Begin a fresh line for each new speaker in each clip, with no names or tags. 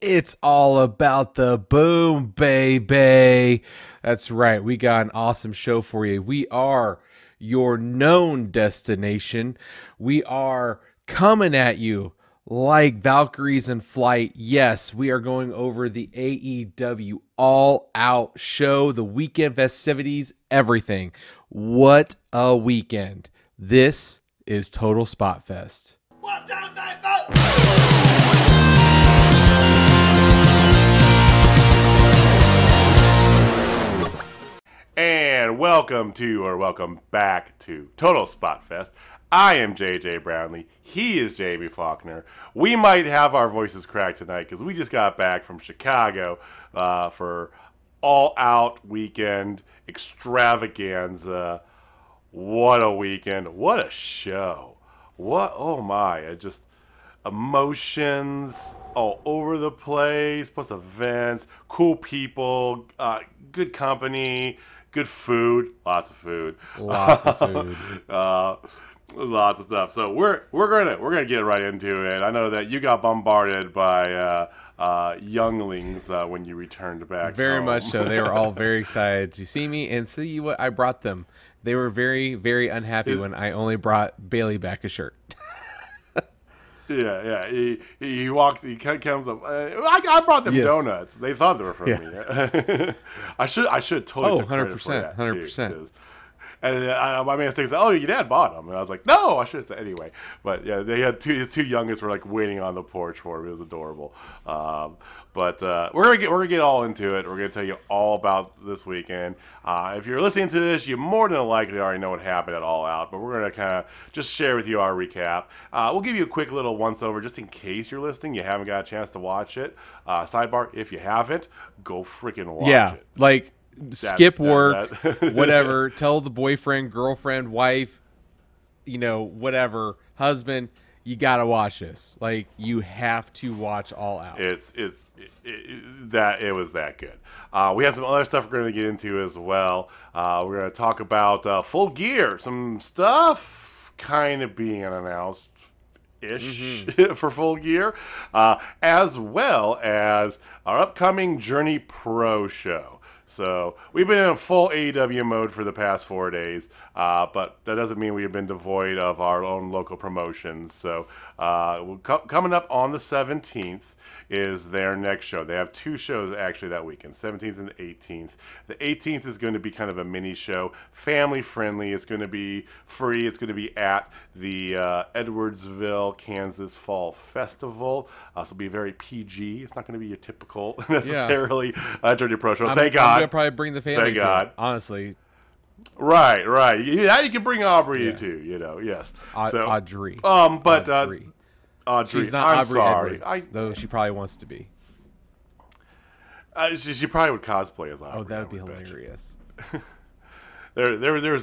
It's all about the boom, baby. That's right. We got an awesome show for you. We are your known destination. We are coming at you like Valkyries in flight. Yes, we are going over the AEW All Out show, the weekend festivities, everything. What a weekend. This is Total Spot Fest.
And welcome back to Total Spot Fest. I am JJ Brownlee. He is Jamie Faulkner. We might have our voices cracked tonight because we just got back from Chicago for All Out Weekend Extravaganza. What a weekend. What a show. Oh my. Just emotions all over the place, plus events, cool people, good company, good food, lots of food.
Lots of food.
Lots of stuff. So we're gonna get right into it. I know that you got bombarded by younglings when you returned back.
Very
home.
much so. They were all very excited to see me and see what I brought them. They were very, very unhappy when I only brought Bailey back a shirt.
Yeah. He walks. He comes up. I brought them donuts. They thought they were from me. I should totally took credit for that
100%.
And my man said, "Oh, your dad bought them," and I was like, "No, I should have said anyway." But yeah, they had his two youngest were like waiting on the porch for him. It was adorable. But we're gonna get all into it. We're gonna tell you all about this weekend. If you're listening to this, you more than likely already know what happened at All Out. But we're gonna kind of just share with you our recap. We'll give you a quick little once over just in case you're listening, you haven't got a chance to watch it. Sidebar: if you haven't, go freaking watch it.
Like. Skip work, whatever. Tell the boyfriend, girlfriend, wife, whatever, husband, you gotta watch this. Like, you have to watch All Out.
It was that good. We have some other stuff we're going to get into as well. We're going to talk about Full Gear, some stuff kind of being announced ish for Full Gear, as well as our upcoming Journey Pro show. So we've been in a full AEW mode for the past 4 days, but that doesn't mean we have been devoid of our own local promotions. So coming up on the 17th is their next show. They have two shows actually that weekend, 17th and 18th. The 18th is going to be kind of a mini show, family friendly. It's going to be free. It's going to be at the Edwardsville, Kansas Fall Festival. So it'll be very PG. It's not going to be your typical necessarily Journey Pro show. Thank God.
I'm going to probably bring the family to it, honestly.
Right. Yeah, you can bring Aubrey too, yes.
Audrey.
Audrey.
She's not
I'm
Aubrey
sorry.
Edwards, though she probably wants to be.
She probably would cosplay as Aubrey.
Oh, that would be hilarious.
There was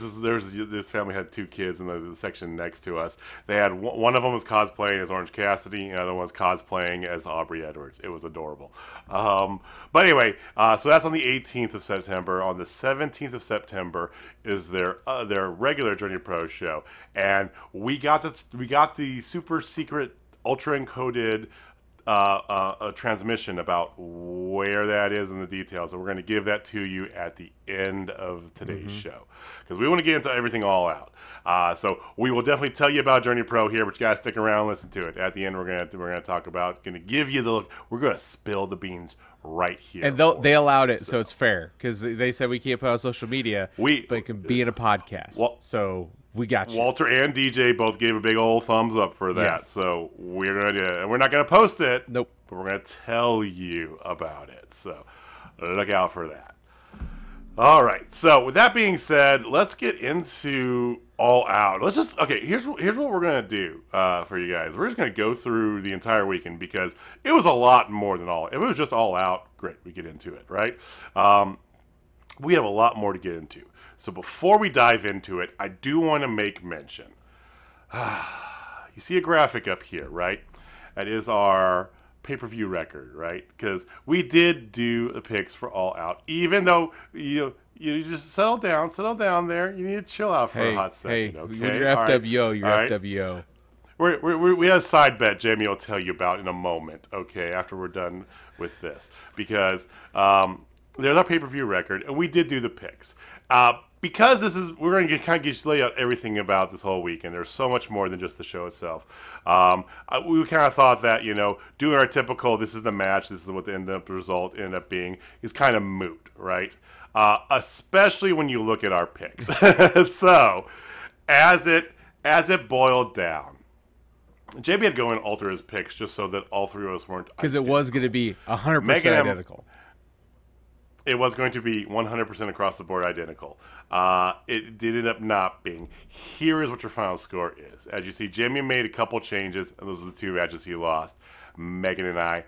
this family had two kids in the section next to us. They had one of them was cosplaying as Orange Cassidy, and the other one was cosplaying as Aubrey Edwards. It was adorable. But anyway, so that's on the 18th of September. On the 17th of September is their regular Journey Pro show, and we got the super secret ultra encoded a transmission about where that is in the details, and we're going to give that to you at the end of today's show because we want to get into everything all out. So we will definitely tell you about Journey Pro here, but you guys stick around and listen to it. At the end, we're gonna talk about, going to give you we're going to spill the beans right here,
and they allowed it, so it's fair because they said we can't put it on social media, but it can be in a podcast. So we got you.
Walter and DJ both gave a big old thumbs up for that.
Yes.
So we're not gonna post it.
Nope.
But we're gonna tell you about it. So look out for that. All right. So with that being said, let's get into All Out. Here's what we're gonna do for you guys. We're just gonna go through the entire weekend because it was a lot more than all. If it was just All Out, great, we get into it, right? We have a lot more to get into. So before we dive into it, I do want to make mention. You see a graphic up here, right? That is our pay-per-view record, right? Because we did do the picks for All Out, even though you just settle down there. You need to chill out for a hot second, okay?
You're FWO, you're FWO.
we had a side bet Jamie will tell you about in a moment, okay, after we're done with this. Because there's our pay-per-view record, and we did do the picks. Because we're going to kind of lay out everything about this whole weekend. There's so much more than just the show itself. We kind of thought that, doing our typical, this is the match, this is what the result ended up being, is kind of moot, right? Especially when you look at our picks. So, as it boiled down, JB had to go and alter his picks just so that all three of us weren't
because it was going to be 100% identical.
It was going to be 100% across the board identical. It did end up not being. Here is what your final score is. As you see, Jamie made a couple changes, and those are the two matches he lost. Megan and I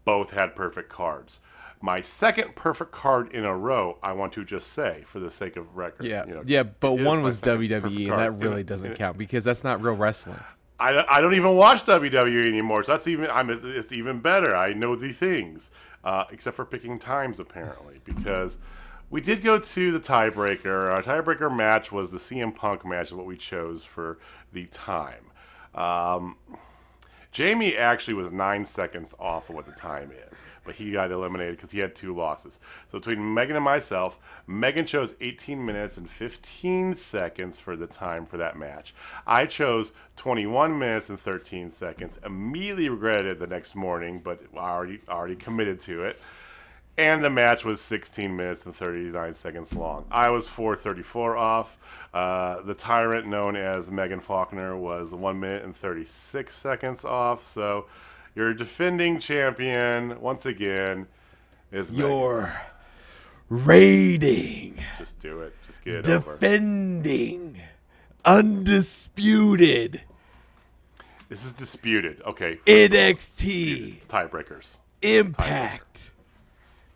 both had perfect cards. My second perfect card in a row, I want to just say, for the sake of record.
Yeah, but one was WWE, and that really doesn't count because that's not real wrestling.
I don't even watch WWE anymore, so it's even better. I know the things. Except for picking times, apparently, because we did go to the tiebreaker. Our tiebreaker match was the CM Punk match, is what we chose for the time. Jamie actually was 9 seconds off of what the time is, but he got eliminated because he had 2 losses. So between Megan and myself, Megan chose 18 minutes and 15 seconds for the time for that match. I chose 21 minutes and 13 seconds. Immediately regretted it the next morning, but I already committed to it. And the match was 16 minutes and 39 seconds long. I was 4:34 off. The tyrant known as Megan Faulkner was 1 minute and 36 seconds off. So your defending champion, once again, is
your Megan. Rating.
Just do it. Just get it
defending. Undisputed.
This is disputed. Okay.
NXT.
Tiebreakers.
Impact.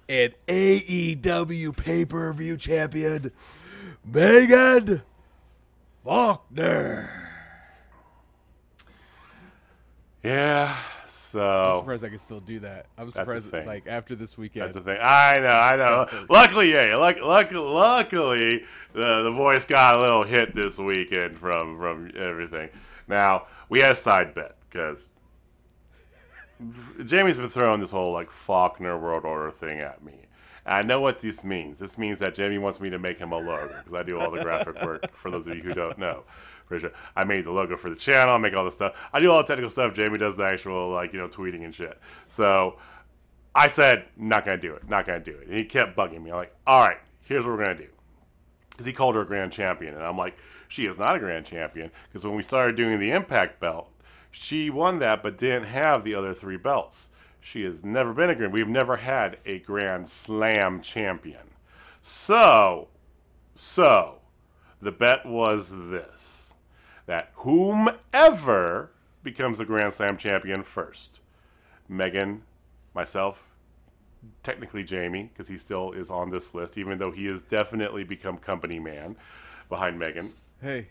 And AEW pay-per-view champion, Megan Faulkner.
Yeah, so...
I'm surprised I can still do that. I'm surprised, like, after this weekend.
That's the thing. I know. Luckily, luckily, the voice got a little hit this weekend from everything. Now, we had a side bet, because... Jamie's been throwing this whole Faulkner World Order thing at me. And I know what this means. This means that Jamie wants me to make him a logo because I do all the graphic work for those of you who don't know. For sure. I made the logo for the channel, I make all the stuff. I do all the technical stuff. Jamie does the actual tweeting and shit. So I said, not going to do it. Not going to do it. And he kept bugging me. I'm like, all right, here's what we're going to do. Because he called her a grand champion. And I'm like, she is not a grand champion. Because when we started doing the Impact belt, she won that, but didn't have the other 3 belts. She has never been a grand. We've never had a Grand Slam champion. So the bet was this: that whomever becomes a Grand Slam champion first, Megan, myself, technically Jamie, because he still is on this list, even though he has definitely become company man behind Megan.
Hey.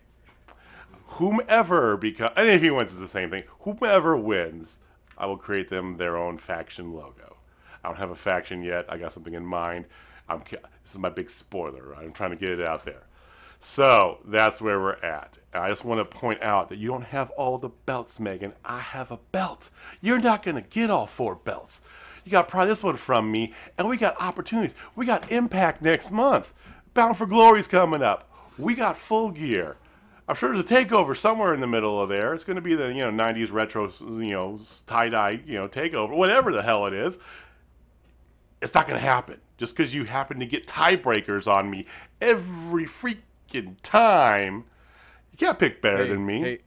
Whomever becomes, and if he wins, it's the same thing. Whomever wins, I will create them their own faction logo. I don't have a faction yet. I got something in mind. This is my big spoiler. Right? I'm trying to get it out there. So that's where we're at. And I just want to point out that you don't have all the belts, Megan. I have a belt. You're not going to get all 4 belts. You got probably this one from me, and we got opportunities. We got Impact next month. Bound for Glory's coming up. We got Full Gear. I'm sure there's a takeover somewhere in the middle of there. It's going to be the 90s retro tie-dye takeover, whatever the hell it is. It's not going to happen just because you happen to get tiebreakers on me every freaking time. You can't pick better than me.
Hey.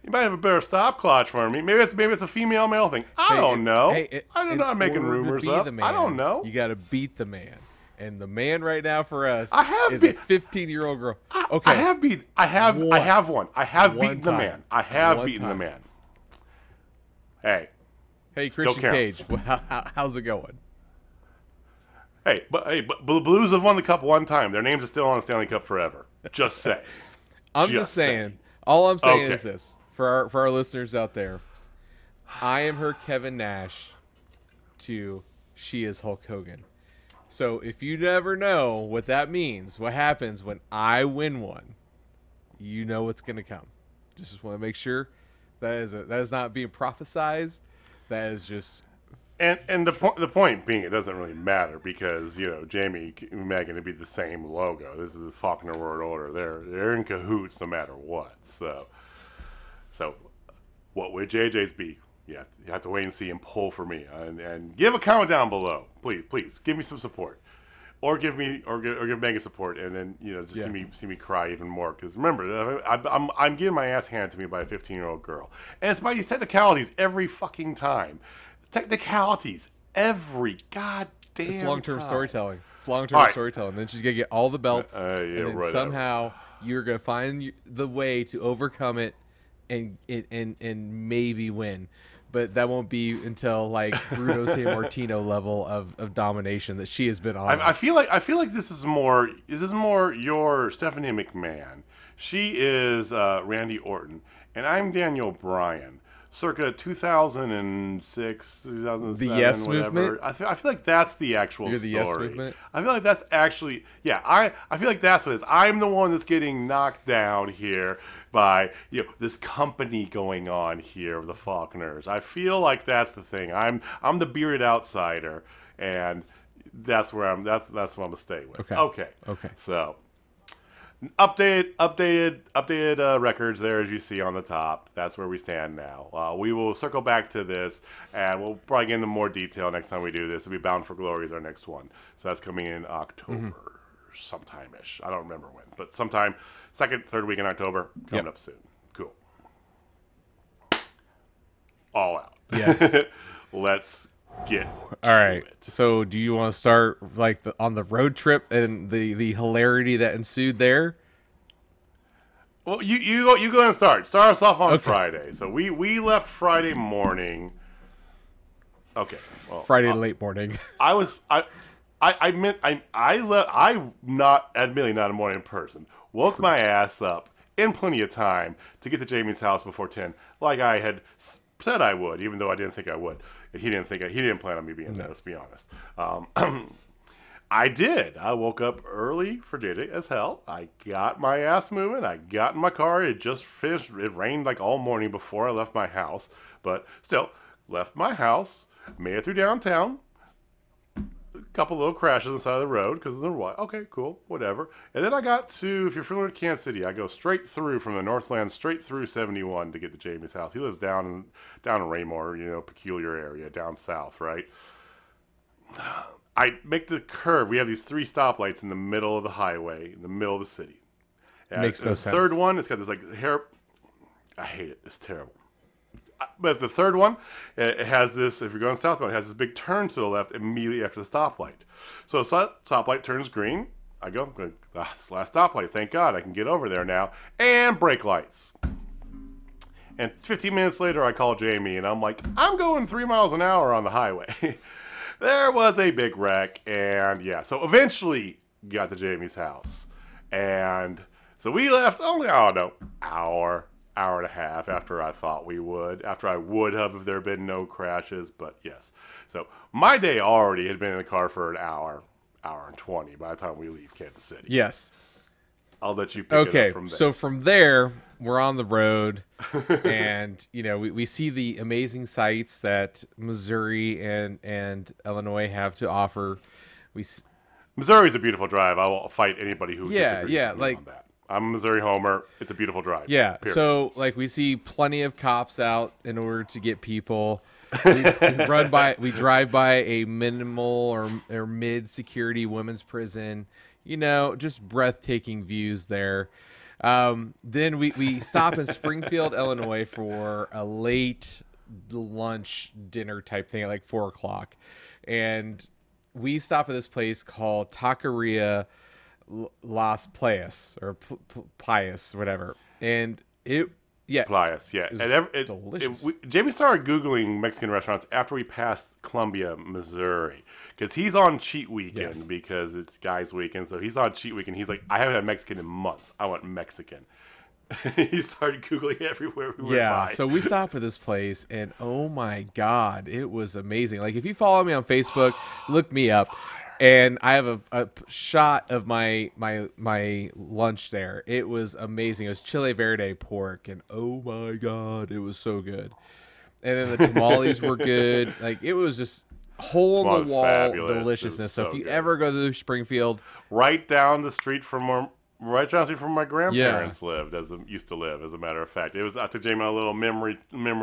You might have a better stopwatch for me. Maybe it's a female male thing. I don't know. I'm not making rumors up. I don't know.
You got to beat the man. And the man right now for us is a 15-year-old girl. Okay.
I have beaten the man. I have beaten the man. Hey,
Christian Cage, how's it going?
Hey, but the Blues have won the cup one time. Their names are still on the Stanley Cup forever. Just say.
I'm just saying. All I'm saying is this for our listeners out there. I am her Kevin Nash to she is Hulk Hogan. So if you never know what that means, what happens when I win one, you know what's going to come. Just want to make sure That is not being prophesized. That is just.
And the point being, it doesn't really matter because Jamie and Megan would be the same logo. This is the Faulkner World Order. They're in cahoots no matter what. So what would JJ's be? You have to wait and see and pull for me and give a comment down below, please give me some support, or give Megan support, and then see me cry even more because remember I'm getting my ass handed to me by a 15-year-old girl, and it's by these technicalities every fucking time. Technicalities every goddamn
It's long-term
time.
storytelling. It's long-term storytelling. Then she's gonna get all the belts,
yeah,
and then
whatever.
somehow you're gonna find the way to overcome it and maybe win. But that won't be until like Bruno Sammartino level of domination that she has been on.
I feel like this is more your Stephanie McMahon. She is Randy Orton, and I'm Daniel Bryan. Circa 2006, 2007,
the Yes
whatever.
Movement?
I feel like that's the actual
You're the
story.
Yes Movement?
I feel like that's actually, I feel like that's what it is. I'm the one that's getting knocked down here by this company going on here of the Faulkners. I feel like that's the thing. I'm the bearded outsider, and that's where that's what I'm gonna stay with. Okay. So. Updated records there, as you see on the top. That's where we stand now. We will circle back to this, and we'll probably get into more detail next time we do this. It'll be Bound for Glory is our next one, so that's coming in October, sometime-ish. I don't remember when, but sometime second, third week in October, coming up soon. Cool. All out.
Yes.
Let's get
all right.
it.
So, do you want to start on the road trip and the hilarity that ensued there?
Well, you go and start. Start us off on Friday. So we left Friday morning. Okay. Well,
Friday late morning.
I'm not admittedly not a morning person. Woke my ass up in plenty of time to get to Jamie's house before 10, like I had said I would, even though I didn't think I would. He didn't plan on me being there. Let's be honest. I did. I woke up early for JJ as hell. I got my ass moving. I got in my car. It just finished. It rained like all morning before I left my house, but still left my house. Made it through downtown. A couple little crashes on the side of the road because of the white. Okay, cool, whatever. And then I got to, if you're familiar with Kansas City, I go straight through from the Northland, straight through 71 to get to Jamie's house. He lives down in Raymore, peculiar area down south, right? I make the curve. We have these 3 stoplights in the middle of the highway, in the middle of the city. And
Makes no
the
sense.
Third one, it's got this hair. I hate it. It's terrible. But it's the third one. It has this, if you're going southbound, it has this big turn to the left immediately after the stoplight. So stoplight turns green. I go, this last stoplight. Thank God I can get over there now. And brake lights. And 15 minutes later, I call Jamie, and I'm like, I'm going 3 miles an hour on the highway. There was a big wreck, and so eventually got to Jamie's house. And so we left only, hour and a half after I thought we would, after I would have if there had been no crashes, but yes. So my day already had been in the car for an hour and 20 by the time we leave Kansas City.
Yes.
I'll let you pick it up from there.
So from there, we're on the road, and we see the amazing sights that Missouri and Illinois have to offer.
Missouri's a beautiful drive. I will fight anybody who disagrees with me on that. I'm a Missouri homer. It's a beautiful drive.
Yeah. Period. So we see plenty of cops out in order to get people. We drive by a minimal or mid security women's prison. Just breathtaking views there. Then we stop in Springfield, Illinois for a late lunch dinner type thing at like 4:00. And we stop at this place called Taqueria Las Playas or Pius, whatever. And
Plias, yeah.
It's delicious.
Jamie started Googling Mexican restaurants after we passed Columbia, Missouri. Because he's on cheat weekend because it's guys' weekend. So he's on cheat weekend. He's like, I haven't had Mexican in months. I want Mexican. He started Googling everywhere we went by.
So we stopped at this place, and oh my God, it was amazing. Like, if you follow me on Facebook, look me up. And I have a shot of my lunch there. It was amazing. It was chile verde pork, and oh my god, it was so good. And then the tamales were good. Like, it was just hole in the wall deliciousness. So if you ever go to Springfield,
right down the street from where my grandparents used to live. As a matter of fact, I took Jamie on a little memory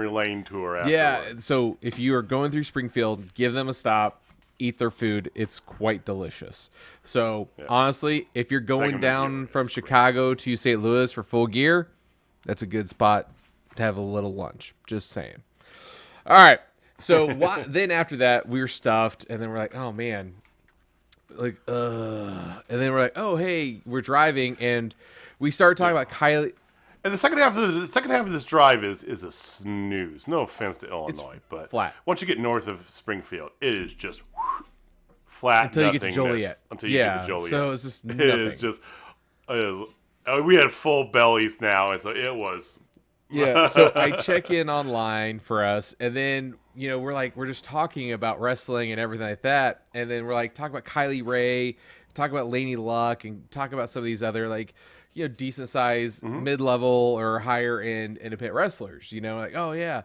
lane tour. Afterwards.
Yeah. So if you are going through Springfield, give them a stop. Eat their food. It's quite delicious. So honestly, if you're going down from Chicago to St. Louis for Full Gear, that's a good spot to have a little lunch. Just saying. All right. So then after that, we were stuffed, and then we're like, oh man, and then we're like, oh hey, we're driving, and we started talking about Kylie.
And the second half of this drive is a snooze. No offense to Illinois, but
flat.
Once you get north of Springfield, it is just flat
until you get to Joliet.
Until you get to Joliet,
so it's just nothing.
It is just. We had full bellies now, and so it was.
Yeah, so I check in online for us, and then, we're just talking about wrestling and everything like that, and then we're like, talk about Kylie Ray, talk about Laney Luck, and talk about some of these other, decent-sized, mid-level or higher-end independent wrestlers, like, oh, yeah,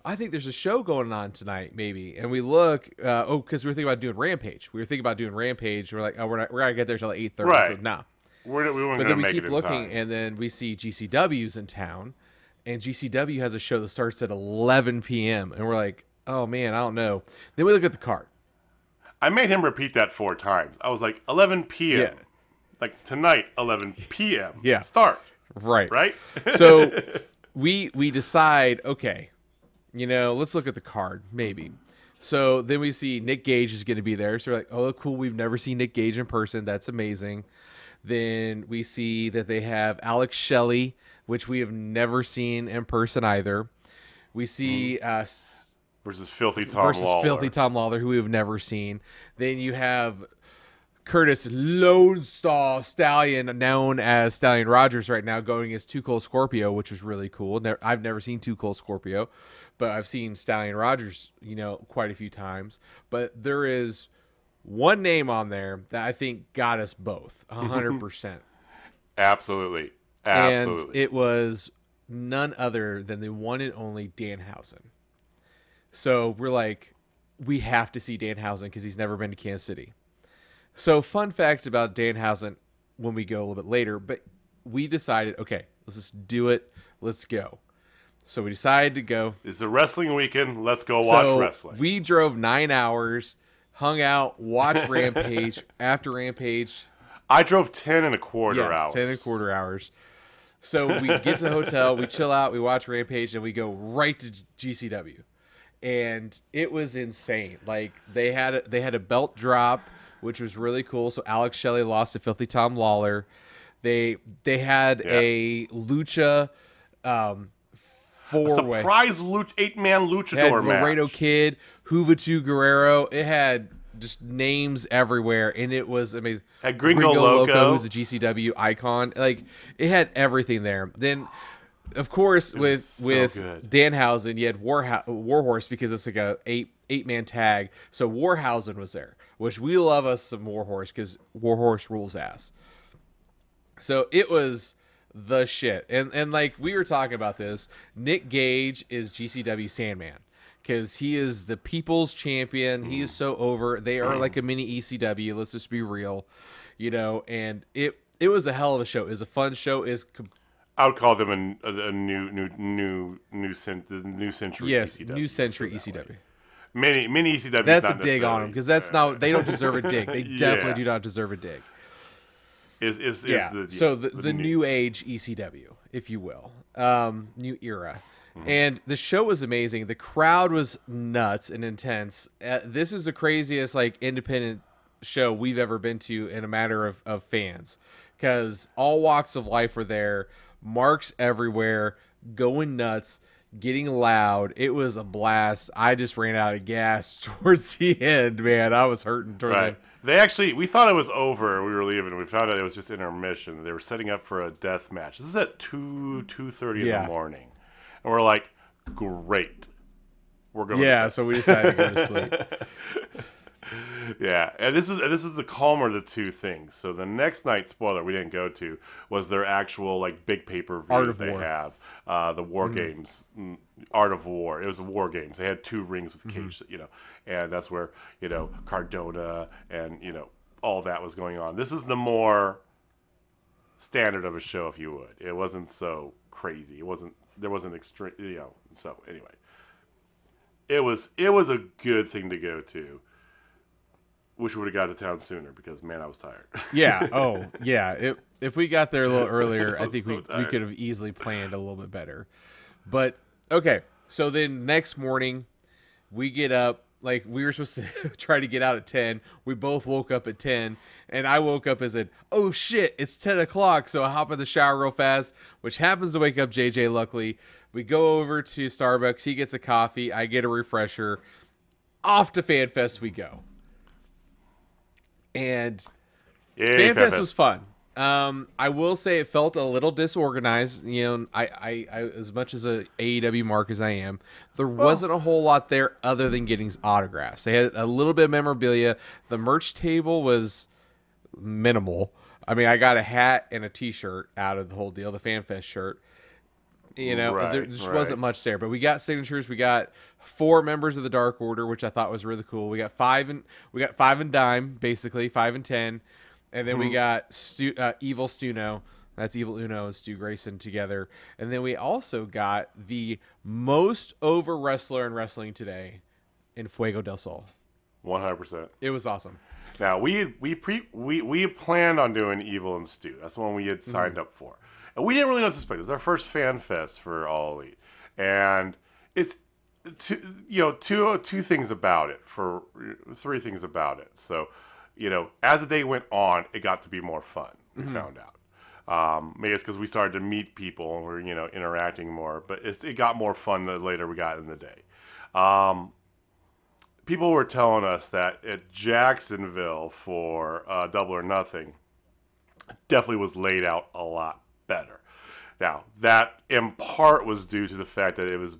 I think there's a show going on tonight, maybe, and we look, because we were thinking about doing Rampage. We were thinking about doing Rampage, we're like, oh, we're not going to get there until 8:30,
right.
So nah.
We weren't going to make it in time. But
then we keep looking, and then we see GCW's in town, and GCW has a show that starts at 11 p.m. And we're like, oh, man, I don't know. Then we look at the card.
I made him repeat that 4 times. I was like, 11 p.m.
Yeah.
Like, tonight, 11 p.m.
Yeah.
Start.
Right.
Right?
So we decide, okay, let's look at the card, maybe. So then we see Nick Gage is going to be there. So we're like, oh, cool. We've never seen Nick Gage in person. That's amazing. Then we see that they have Alex Shelley, which we have never seen in person either. We see
versus Filthy Tom
Lawler, who we have never seen. Then you have Curtis Lone Star Stallion, known as Stallion Rogers right now, going as Too Cold Scorpio, which is really cool. I've never seen Too Cold Scorpio, but I've seen Stallion Rogers, quite a few times. But there is one name on there that I think got us both 100%.
Absolutely.
And it was none other than the one and only Danhausen. So we're like, we have to see Danhausen because he's never been to Kansas City. So fun facts about Danhausen when we go a little bit later, but we decided, okay, let's just do it. Let's go. So we decided to go.
It's a wrestling weekend. Let's go watch wrestling.
We drove 9 hours, hung out, watched Rampage. After Rampage,
I drove 10 and a quarter hours.
10 and a quarter hours. So we get to the hotel, we chill out, we watch Rampage, and we go right to GCW. And it was insane. Like, they had a belt drop, which was really cool. So Alex Shelley lost to Filthy Tom Lawler. They had a Lucha four-way.
Surprise 8-man luchador match.
Laredo Kid, Juventud Guerrero. It had just names everywhere, and it was amazing.
Had Gringo Loco,
who's a GCW icon. Like, it had everything there. Then, of course, with Danhausen, you had Warhorse, because it's like a eight-man tag. So Warhausen was there, which we love us some Warhorse because Warhorse rules ass. So it was the shit. And like we were talking about this, Nick Gage is GCW Sandman. Because he is the people's champion. He is so over. They are like a mini ECW. Let's just be real, And it was a hell of a show. It was a fun show.
I would call them a new century.
Yes,
ECW.
new century ECW.
Mini ECW.
That's a dig on them because that's not. They don't deserve a dig. They definitely do not deserve a dig. The new age ECW, if you will, new era. And the show was amazing. The crowd was nuts and intense. This is the craziest independent show we've ever been to in a matter of fans, because all walks of life were there, marks everywhere, going nuts, getting loud. It was a blast. I just ran out of gas towards the end, man. I was hurting towards the end.
We thought it was over. We were leaving. We found out it was just intermission. They were setting up for a death match. This is at 2:30 in the morning. And we're like, great. We're going.
Yeah, so we decided to go to sleep.
Yeah, and this is the calmer of the two things. So the next night, spoiler, we didn't go to, was their actual like big pay-per-view
Art of
they
War.
have, the War Games, Art of War. It was a War Games. They had 2 rings with cage, and that's where Cardona and all that was going on. This is the more standard of a show, if you would. It wasn't so crazy. There wasn't extreme, So anyway, it was a good thing to go to. Wish we would have got to town sooner because, man, I was tired.
Yeah. Oh, yeah. If we got there a little earlier, I think we could have easily planned a little bit better. But, okay. So then next morning, we get up. Like, we were supposed to try to get out at 10. We both woke up at 10. And I woke up and said, oh, shit, it's 10 o'clock. So I hop in the shower real fast, which happens to wake up JJ, luckily. We go over to Starbucks. He gets a coffee. I get a refresher. Off to FanFest we go. And FanFest was fun. I will say it felt a little disorganized. I as much as a AEW mark as I am, there wasn't a whole lot there other than getting autographs. They had a little bit of memorabilia. The merch table was minimal. I mean, I got a hat and a T-shirt out of the whole deal, the FanFest shirt. There just wasn't much there. But we got signatures. We got 4 members of the Dark Order, which I thought was really cool. We got 5 and dime, basically 5 and 10, and then we got Evil Stuno. That's Evil Uno and Stu Grayson together. And then we also got the most over wrestler in wrestling today in Fuego del Sol.
100%.
It was awesome.
Now we planned on doing Evil and Stu. That's the one we had signed up for. And we didn't really know what to expect. It was our first fan fest for All Elite. And it's two things about it, for 3 things about it. So, as the day went on, it got to be more fun, we found out. Maybe it's because we started to meet people and we're, interacting more. But it got more fun the later we got in the day. People were telling us that at Jacksonville for Double or Nothing, definitely was laid out a lot better. Now, that in part was due to the fact that it was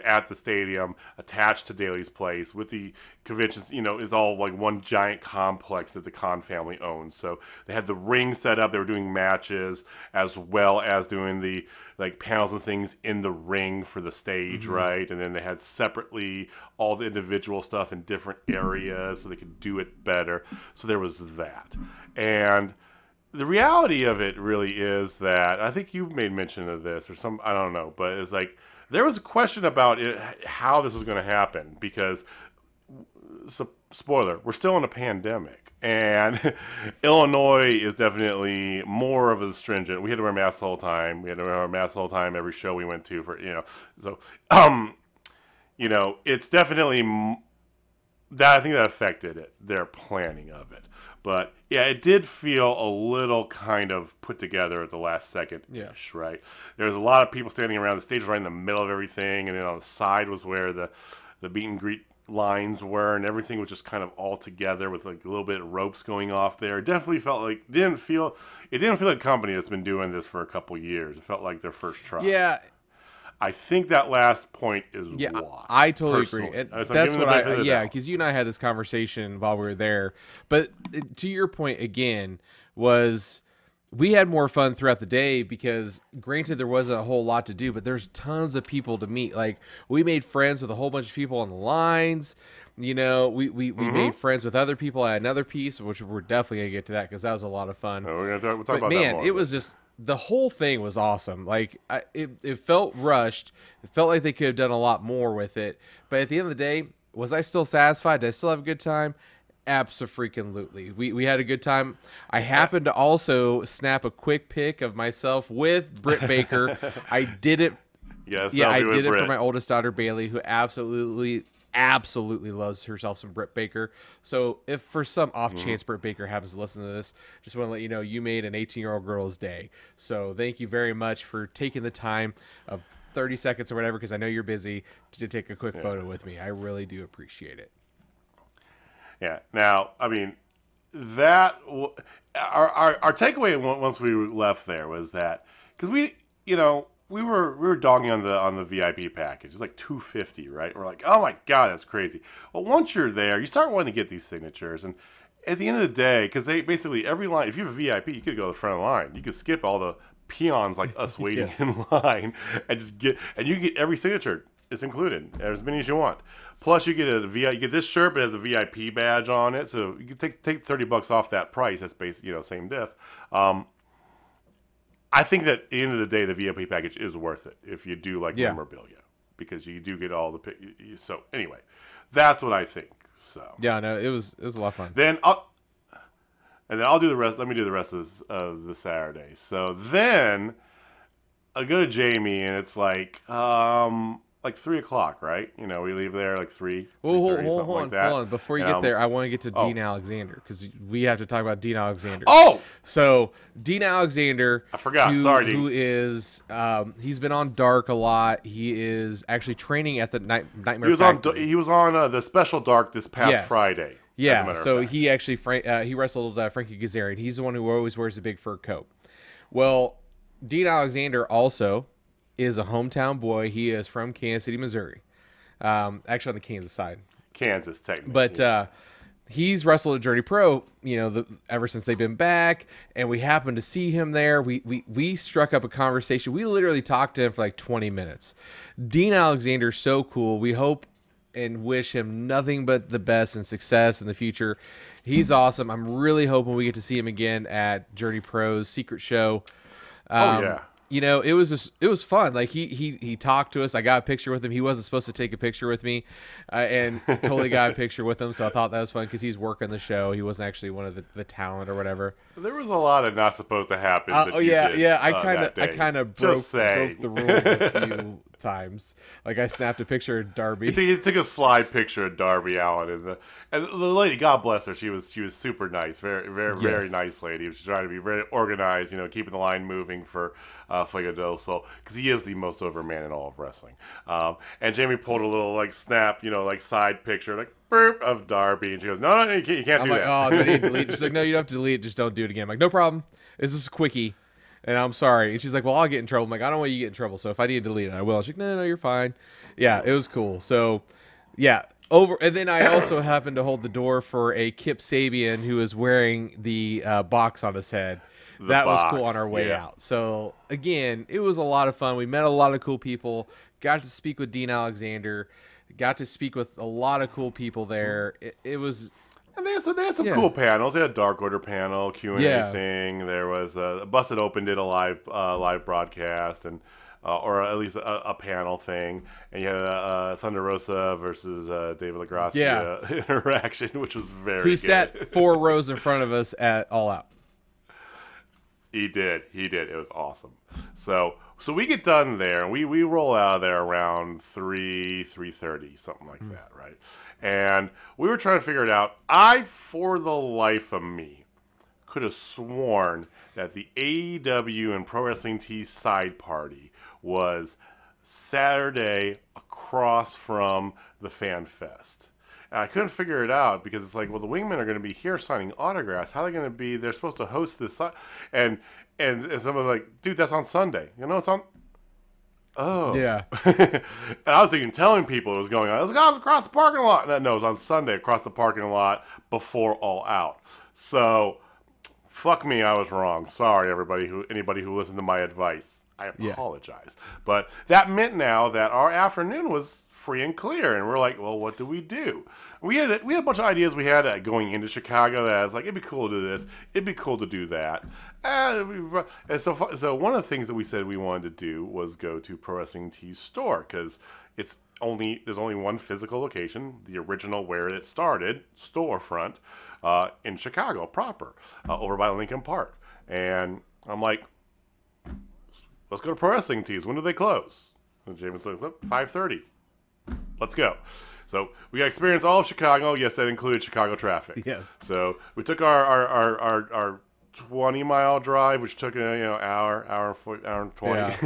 at the stadium, attached to Daly's Place, with the conventions, it's all like one giant complex that the Khan family owns. So they had the ring set up, they were doing matches, as well as doing the panels and things in the ring for the stage, right? And then they had separately all the individual stuff in different areas so they could do it better. So there was that. And the reality of it really is that, I think you made mention of this, or I don't know, but it's like, there was a question about how this was going to happen, because, spoiler, we're still in a pandemic, and Illinois is definitely more of a stringent. We had to wear masks the whole time. We had to wear masks the whole time, every show we went to, so, it's definitely that, I think that affected their planning of it. But, yeah, it did feel a little kind of put together at the last second-ish, right? There was a lot of people standing around. The stage was right in the middle of everything, and then on the side was where the meet and greet lines were, and everything was just kind of all together with like a little bit of ropes going off there. It definitely felt like it didn't feel like a company that's been doing this for a couple years. It felt like their first try.
Yeah.
I think that last point is why.
I totally agree. That's what because you and I had this conversation while we were there. But to your point again, was we had more fun throughout the day because, granted, there wasn't a whole lot to do, but there's tons of people to meet. Like, we made friends with a whole bunch of people on the lines. We made friends with other people at another piece, which we're definitely gonna get to that because that was a lot of fun.
We'll talk about that more.
It was just. The whole thing was awesome. Like, it felt rushed. It felt like they could have done a lot more with it. But at the end of the day, was I still satisfied? Did I still have a good time? Abso-freaking-lutely. We had a good time. I happened to also snap a quick pic of myself with Britt Baker. I did it.
Yes,
I did it for my oldest daughter, Bailey, who absolutely loves herself some Britt Baker. So if for some off chance Britt Baker happens to listen to this, just want to let you know you made an 18-year-old girl's day. So thank you very much for taking the time of 30 seconds or whatever, because I know you're busy, to take a quick photo with me. I really do appreciate it.
Yeah. Now, I mean, that our takeaway once we left there was that, because we, we were dogging on the VIP package. It's like $250, right? We're like, oh my god, that's crazy. Well, once you're there, you start wanting to get these signatures, and at the end of the day, because they basically every line, if you have a VIP, you could go to the front of the line. You could skip all the peons like us waiting in line and you can get every signature. It's included, as many as you want. Plus, you get you get this shirt, but it has a VIP badge on it, so you can take $30 off that price. That's basically same diff. I think that at the end of the day, the VIP package is worth it if you do like memorabilia, because you do get all the. So anyway, that's what I think. So
yeah, no, it was a lot of fun.
Then I'll do the rest. Let me do the rest of the Saturday. So then I go to Jamie, and it's like 3:00, right? We leave there like 3:30, something like that.
Hold on. Before you get there, I want to get to Dean Alexander, because we have to talk about Dean Alexander.
Oh!
So, Dean Alexander.
I forgot. Sorry, Dean.
Who is, he's been on Dark a lot. He is actually training at the Nightmare Factory.
He was on the special Dark this past Friday.
Yeah, so he actually, he wrestled Frankie Kazarian. He's the one who always wears a big fur coat. Well, Dean Alexander also is a hometown boy. He is from Kansas City, Missouri. Actually on the Kansas side.
Kansas, technically.
But he's wrestled at Journey Pro, ever since they've been back, and we happened to see him there. We struck up a conversation. We literally talked to him for like 20 minutes. Dean Alexander's so cool. We hope and wish him nothing but the best and success in the future. He's awesome. I'm really hoping we get to see him again at Journey Pro's secret show. It was fun. Like he talked to us. I got a picture with him. He wasn't supposed to take a picture with me, and totally got a picture with him. So I thought that was fun because he's working the show. He wasn't actually one of the talent or whatever.
There was a lot of not supposed to happen.
I kind of broke the rules a few times. Like I snapped a picture of Darby.
He took a slide picture of Darby Allin, and the lady, God bless her, she was super nice, very nice lady. She was trying to be very organized, keeping the line moving for Fuego del Sol, because he is the most over man in all of wrestling. And Jamie pulled a little snap, side picture, burp of Darby, and she goes, no, you can't do that.
Oh, do I need to delete? She's like, no, you don't have to delete. Just don't do it again. I'm like, no problem. This is a quickie. And I'm sorry. And she's like, well, I'll get in trouble. I'm like, I don't want you to get in trouble. So if I need to delete it, I will. She's like, no, you're fine. Yeah, it was cool. So, yeah. And then I also happened to hold the door for a Kip Sabian who was wearing the box on his head. That was cool on our way out. So, again, it was a lot of fun. We met a lot of cool people. Got to speak with Dean Alexander. Got to speak with a lot of cool people there. It was...
And they had some cool panels. They had a Dark Order panel, Q&A thing. There was Busted Open did a live broadcast, and or at least a panel thing. And you had Thunder Rosa versus David LaGracia interaction, which was very good. Who
sat 4 rows in front of us at All Out.
He did. It was awesome. So we get done there, and we roll out of there around 3:30, something like that, right? And we were trying to figure it out. I, for the life of me, could have sworn that the AEW and Pro Wrestling Tees side party was Saturday across from the Fan Fest. And I couldn't figure it out because it's like, well, the Wingmen are going to be here signing autographs. How are they going to be? They're supposed to host this. And someone's like, dude, that's on Sunday. It's on. Oh. Yeah. And I was even telling people it was going on. I was like, I was across the parking lot. No, it was on Sunday across the parking lot before All Out. So, fuck me, I was wrong. Sorry, anybody who listened to my advice. I apologize. But that meant now that our afternoon was free and clear. And we're like, well, what do? We had a bunch of ideas we had going into Chicago that I was like, it'd be cool to do this. It'd be cool to do that. And so one of the things that we said we wanted to do was go to Pro Wrestling Tees store, because there's only one physical location, the original where it started, storefront, in Chicago proper, over by Lincoln Park. And I'm like, let's go to Pro Wrestling Tees. When do they close? And James looks up, 5:30. Let's go. So we got to experience all of Chicago. Yes, that included Chicago traffic.
Yes.
So we took our 20-mile drive, which took hour and 20. Yeah.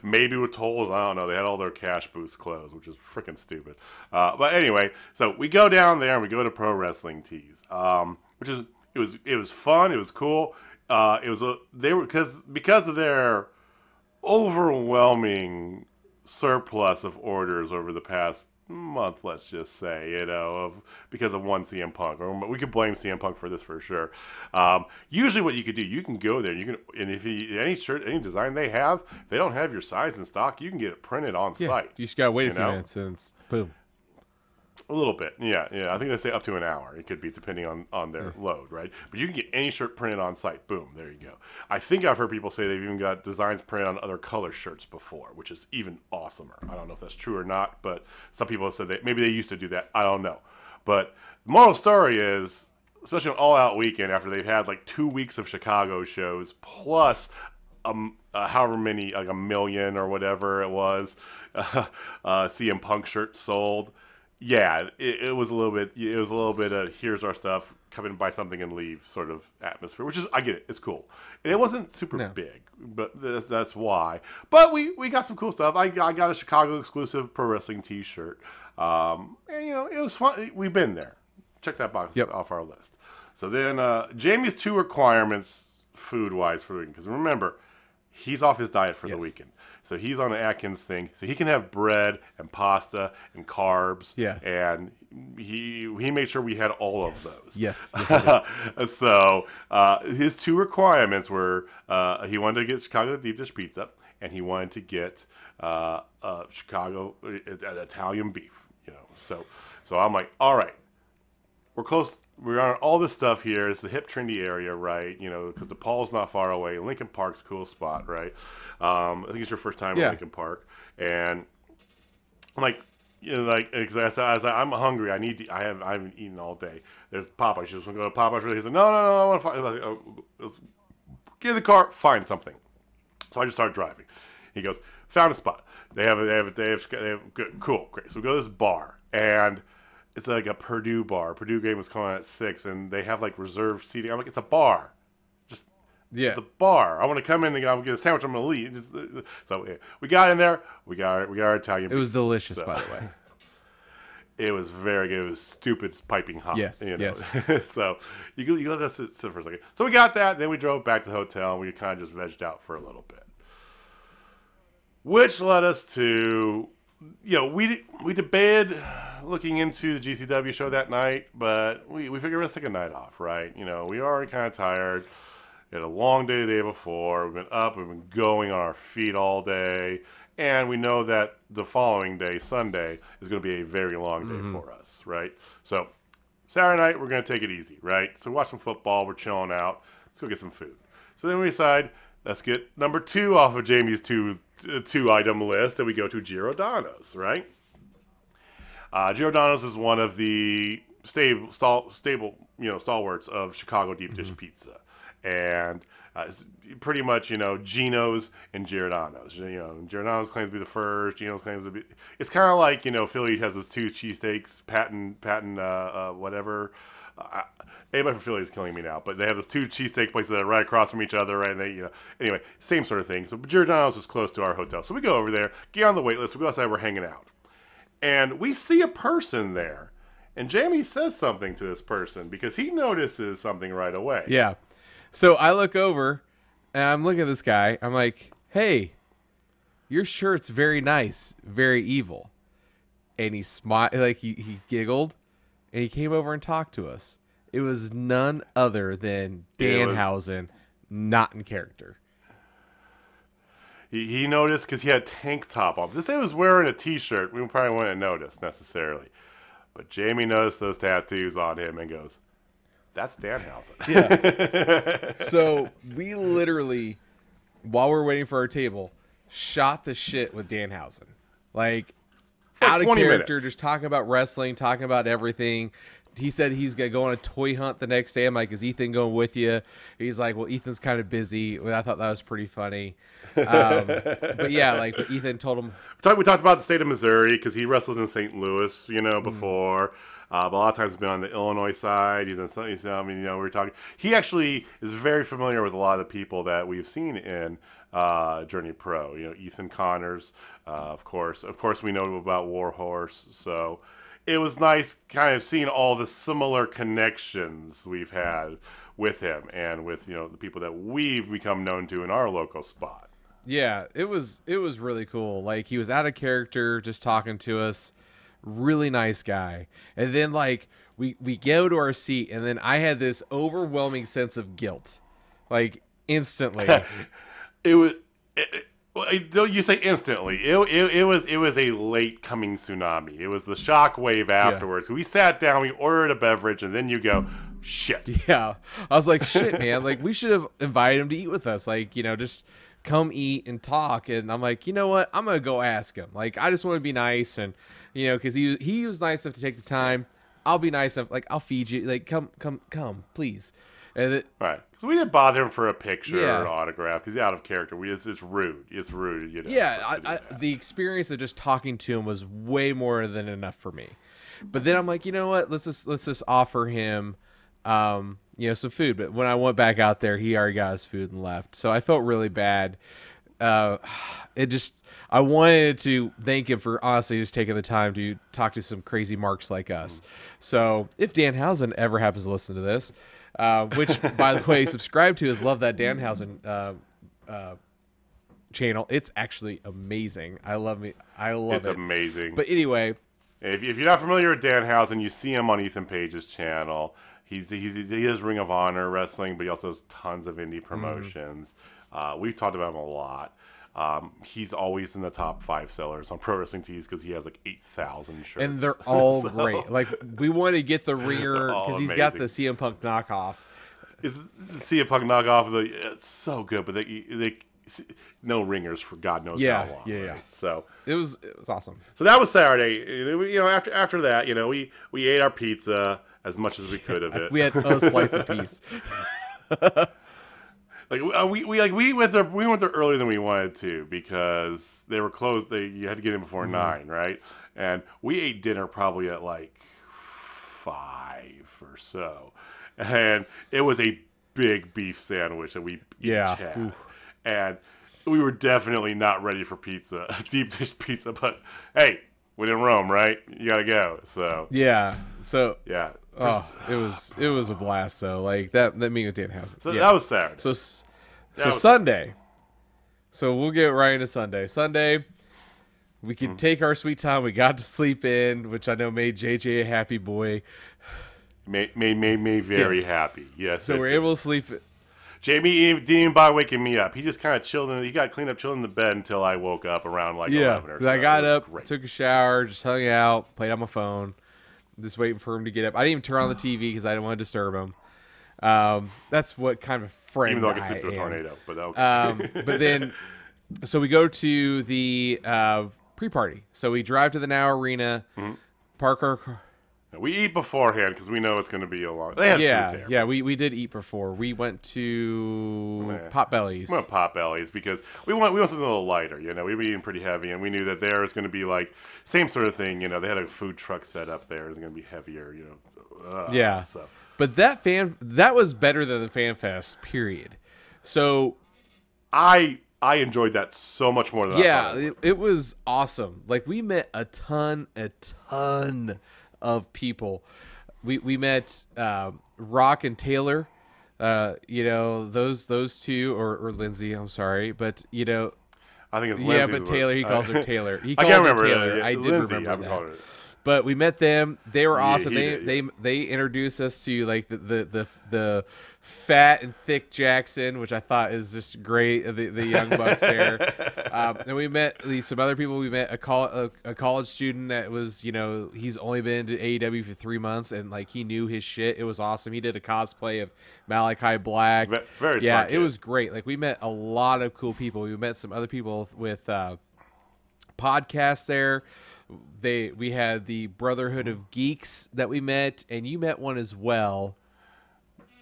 Maybe with tolls, I don't know. They had all their cash booths closed, which is freaking stupid. But anyway, so we go down there and we go to Pro Wrestling Tees, it was fun. It was cool. Because of their overwhelming surplus of orders over the past month, let's just say, because of one CM Punk. Or we could blame CM Punk for this for sure. Usually, what you could do, you can go there, and if any shirt, any design they have, they don't have your size in stock, you can get it printed on site.
You just gotta wait a few minutes and it's boom.
A little bit, yeah. I think they say up to an hour. It could be depending on their load, right? But you can get any shirt printed on site. Boom, there you go. I think I've heard people say they've even got designs printed on other color shirts before, which is even awesomer. I don't know if that's true or not, but some people have said that maybe they used to do that. I don't know. But the moral story is, especially on All Out Weekend, after they've had like 2 weeks of Chicago shows plus however many, like 1 million or whatever it was, CM Punk shirts sold. Yeah, it was a little bit. It was a little bit of here's our stuff, come in, buy something, and leave sort of atmosphere. Which is, I get it, it's cool. And it wasn't super big, but that's why. But we got some cool stuff. I got a Chicago exclusive pro wrestling T-shirt, and it was fun. We've been there. Check that box off our list. So then Jamie's 2 requirements food wise for the weekend, because remember, he's off his diet for the weekend. So he's on the Atkins thing. So he can have bread and pasta and carbs.
Yeah.
And he made sure we had all of those.
Yes.
So his 2 requirements were he wanted to get Chicago deep dish pizza, and he wanted to get Chicago Italian beef. So I'm like, all right, we're close. We're on all this stuff here. It's the hip, trendy area, right? Because DePaul's not far away. Lincoln Park's a cool spot, right? I think it's your first time in Lincoln Park. And I'm like, because I'm hungry. I haven't eaten all day. There's Popeyes. She just want to go to Popeyes. He's like, no, I want to find. Get in the car, find something. So I just started driving. He goes, found a spot. They have good, cool, great. So we go to this bar, and it's like a Purdue bar. Purdue game was coming at 6, and they have like reserved seating. I'm like, it's a bar. It's a bar. I want to come in and I'm get a sandwich. I'm gonna leave. So we got in there. We got our Italian.
It was delicious, by the way.
It was very good. It was stupid, piping hot.
Yes.
So you let us sit for a second. So we got that. Then we drove back to the hotel, and we kind of just vegged out for a little bit, which led us to. We debated looking into the GCW show that night, but we figured let's take a night off, right? We were already kind of tired. We had a long day the day before. We've been up. We've been going on our feet all day. And we know that the following day, Sunday, is going to be a very long day for us, right? So Saturday night, we're going to take it easy, right? So watch some football. We're chilling out. Let's go get some food. So then we decide, let's get number 2 off of Jamie's two-item list, and we go to Giordano's, right? Giordano's is one of the stalwarts of Chicago deep dish pizza, and it's pretty much Geno's and Giordano's. Giordano's claims to be the first. Geno's claims to be. It's kind of like Philly has those 2 cheesesteaks, Patton, whatever. Anybody from Philly is killing me now, but they have those 2 cheesesteak places that are right across from each other, right? And they, anyway, same sort of thing. So Giordano's was close to our hotel, so we go over there, get on the wait list. We go outside, we're hanging out, and we see a person there, and Jamie says something to this person because he notices something right away.
Yeah. So I look over, and I'm looking at this guy. I'm like, "Hey, your shirt's very nice, very evil." And he smiled, like he giggled. And he came over and talked to us. It was none other than Danhausen, not in character.
He noticed because he had a tank top on. This guy was wearing a T-shirt. We probably wouldn't notice necessarily. But Jamie noticed those tattoos on him and goes, that's Danhausen.
Yeah. So we literally, while we're waiting for our table, shot the shit with Danhausen. Like out of character, minutes. Just talking about wrestling, talking about everything. He said he's going to go on a toy hunt the next day. I'm like, is Ethan going with you? He's like, well, Ethan's kind of busy. I thought that was pretty funny. But yeah, but Ethan told him.
We talked about the state of Missouri because he wrestles in St. Louis, before. But a lot of times he's been on the Illinois side. He's in we were talking. He actually is very familiar with a lot of the people that we've seen in Journey Pro. Ethan Connors, of course. Of course, we know about Warhorse. So it was nice kind of seeing all the similar connections we've had with him and with the people that we've become known to in our local spot.
Yeah, it was really cool. Like, he was out of character, just talking to us. Really nice guy. And then like we go to our seat, and then I had this overwhelming sense of guilt, like instantly.
It was. Don't you say instantly? It was a late coming tsunami. It was the shock wave afterwards. We sat down, we ordered a beverage, and then you go, shit.
Yeah, I was like, shit, man. Like, we should have invited him to eat with us. Like, just come eat and talk. And I'm like, you know what? I'm gonna go ask him. Like, I just want to be nice, and because he was nice enough to take the time. I'll be nice enough. Like, I'll feed you. Like, come, please. And
right, because we didn't bother him for a picture or an autograph because he's out of character. It's rude. It's rude.
Yeah, the experience of just talking to him was way more than enough for me. But then I'm like, you know what? Let's just offer him, some food. But when I went back out there, he already got his food and left. So I felt really bad. I wanted to thank him for honestly just taking the time to talk to some crazy marks like us. So if Danhausen ever happens to listen to this, which, by the way, subscribe to his Love That Danhausen channel. It's actually amazing. I love it.
It's amazing.
But anyway,
if you're not familiar with Danhausen, you see him on Ethan Page's channel. He has Ring of Honor wrestling, but he also has tons of indie promotions. We've talked about him a lot. He's always in the top 5 sellers on Pro Wrestling Tees because he has like 8,000 shirts.
And they're all great. Like, we want to get the ringer because he's got the CM Punk knockoff.
Is the CM Punk knockoff? It's so good, but they no ringers for God knows how long.
Yeah.
Right? So
it was awesome.
So that was Saturday. After that, we ate our pizza as much as we could of it.
We had a slice apiece.
Like we went there earlier than we wanted to because they were closed. You had to get in before 9, right? And we ate dinner probably at like 5 or so, and it was a big beef sandwich that we each had, and we were definitely not ready for pizza, deep dish pizza. But hey, when in Rome, right? You gotta go. So
yeah.
Oh,
it was a blast though. Like that meeting with Danhausen.
So that was Saturday.
So Sunday. So we'll get right into Sunday. Sunday, we could take our sweet time. We got to sleep in, which I know made JJ a happy boy.
Made me very happy. Yes.
So we're able to sleep.
Jamie didn't even bother waking me up. He just kind of chilled he got cleaned up, chilling in the bed until I woke up around like 11 or so.
I got up, took a shower, just hung out, played on my phone. Just waiting for him to get up. I didn't even turn on the TV because I didn't want to disturb him. That's what kind of friend
even though I can sleep through a tornado, but okay.
But then, so we go to the pre-party. So we drive to the Now Arena, park our car.
We eat beforehand because we know it's going to be a long. They had food there.
Yeah, we did eat before. We went to Potbelly's.
We went Potbelly's because we want something a little lighter. We've been eating pretty heavy, and we knew that there was going to be like same sort of thing. They had a food truck set up there. It was going to be heavier. So.
But that was better than the Fan Fest. Period. So
I enjoyed that so much more than I thought.
It was awesome. Like, we met a ton of people. We met Rock and Taylor, those two, or Lindsay, I'm sorry, but
I think it's Lindsay.
But Taylor, he calls her Taylor.
I can't remember.
Taylor. I did remember that. But we met them. They were awesome. They introduced us to like the fat and thick Jackson, which I thought is just great. The young bucks there. And we met some other people. We met a college student that was, he's only been to AEW for 3 months, and like he knew his shit. It was awesome. He did a cosplay of Malachi Black.
Very smart kid.
It was great. Like, we met a lot of cool people. We met some other people with podcasts there. We had the Brotherhood of Geeks that we met, and you met one as well.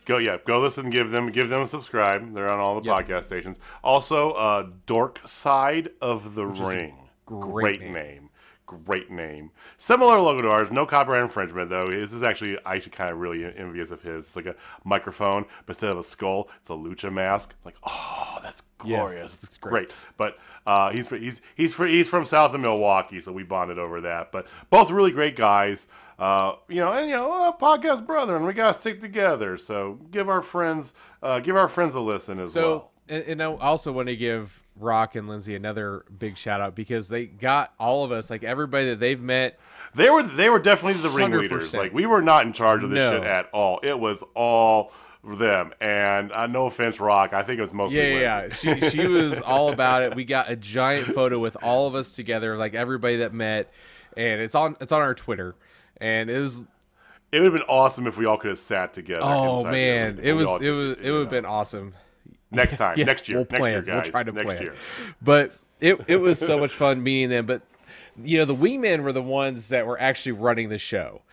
Go listen, give them a subscribe. They're on all the podcast stations. Also, Dork Side of the Ring. Great name. Great name. Similar logo to ours. No copyright infringement, though. This is actually kind of really envious of his. It's like a microphone, but instead of a skull, it's a lucha mask. Like, oh, that's glorious.
Yes,
it's great. But he's from south of Milwaukee, so we bonded over that. But both really great guys. Podcast brother, and we gotta stick together. So give our friends a listen as well.
And I also want to give Rock and Lindsay another big shout out because they got all of us, like everybody that they've met.
They were definitely the 100%. Ringleaders. Like, we were not in charge of this shit at all. It was all them. And no offense, Rock, I think it was mostly Lindsay.
Yeah. She was all about it. We got a giant photo with all of us together, like everybody that met, and it's on our Twitter. And it would
have been awesome if we all could have sat together.
Oh man, it would have been awesome.
Next time, next year,
next year,
guys.
We'll try to
next
plan.
year.
But it was so much fun meeting them. But the wingmen were the ones that were actually running the show.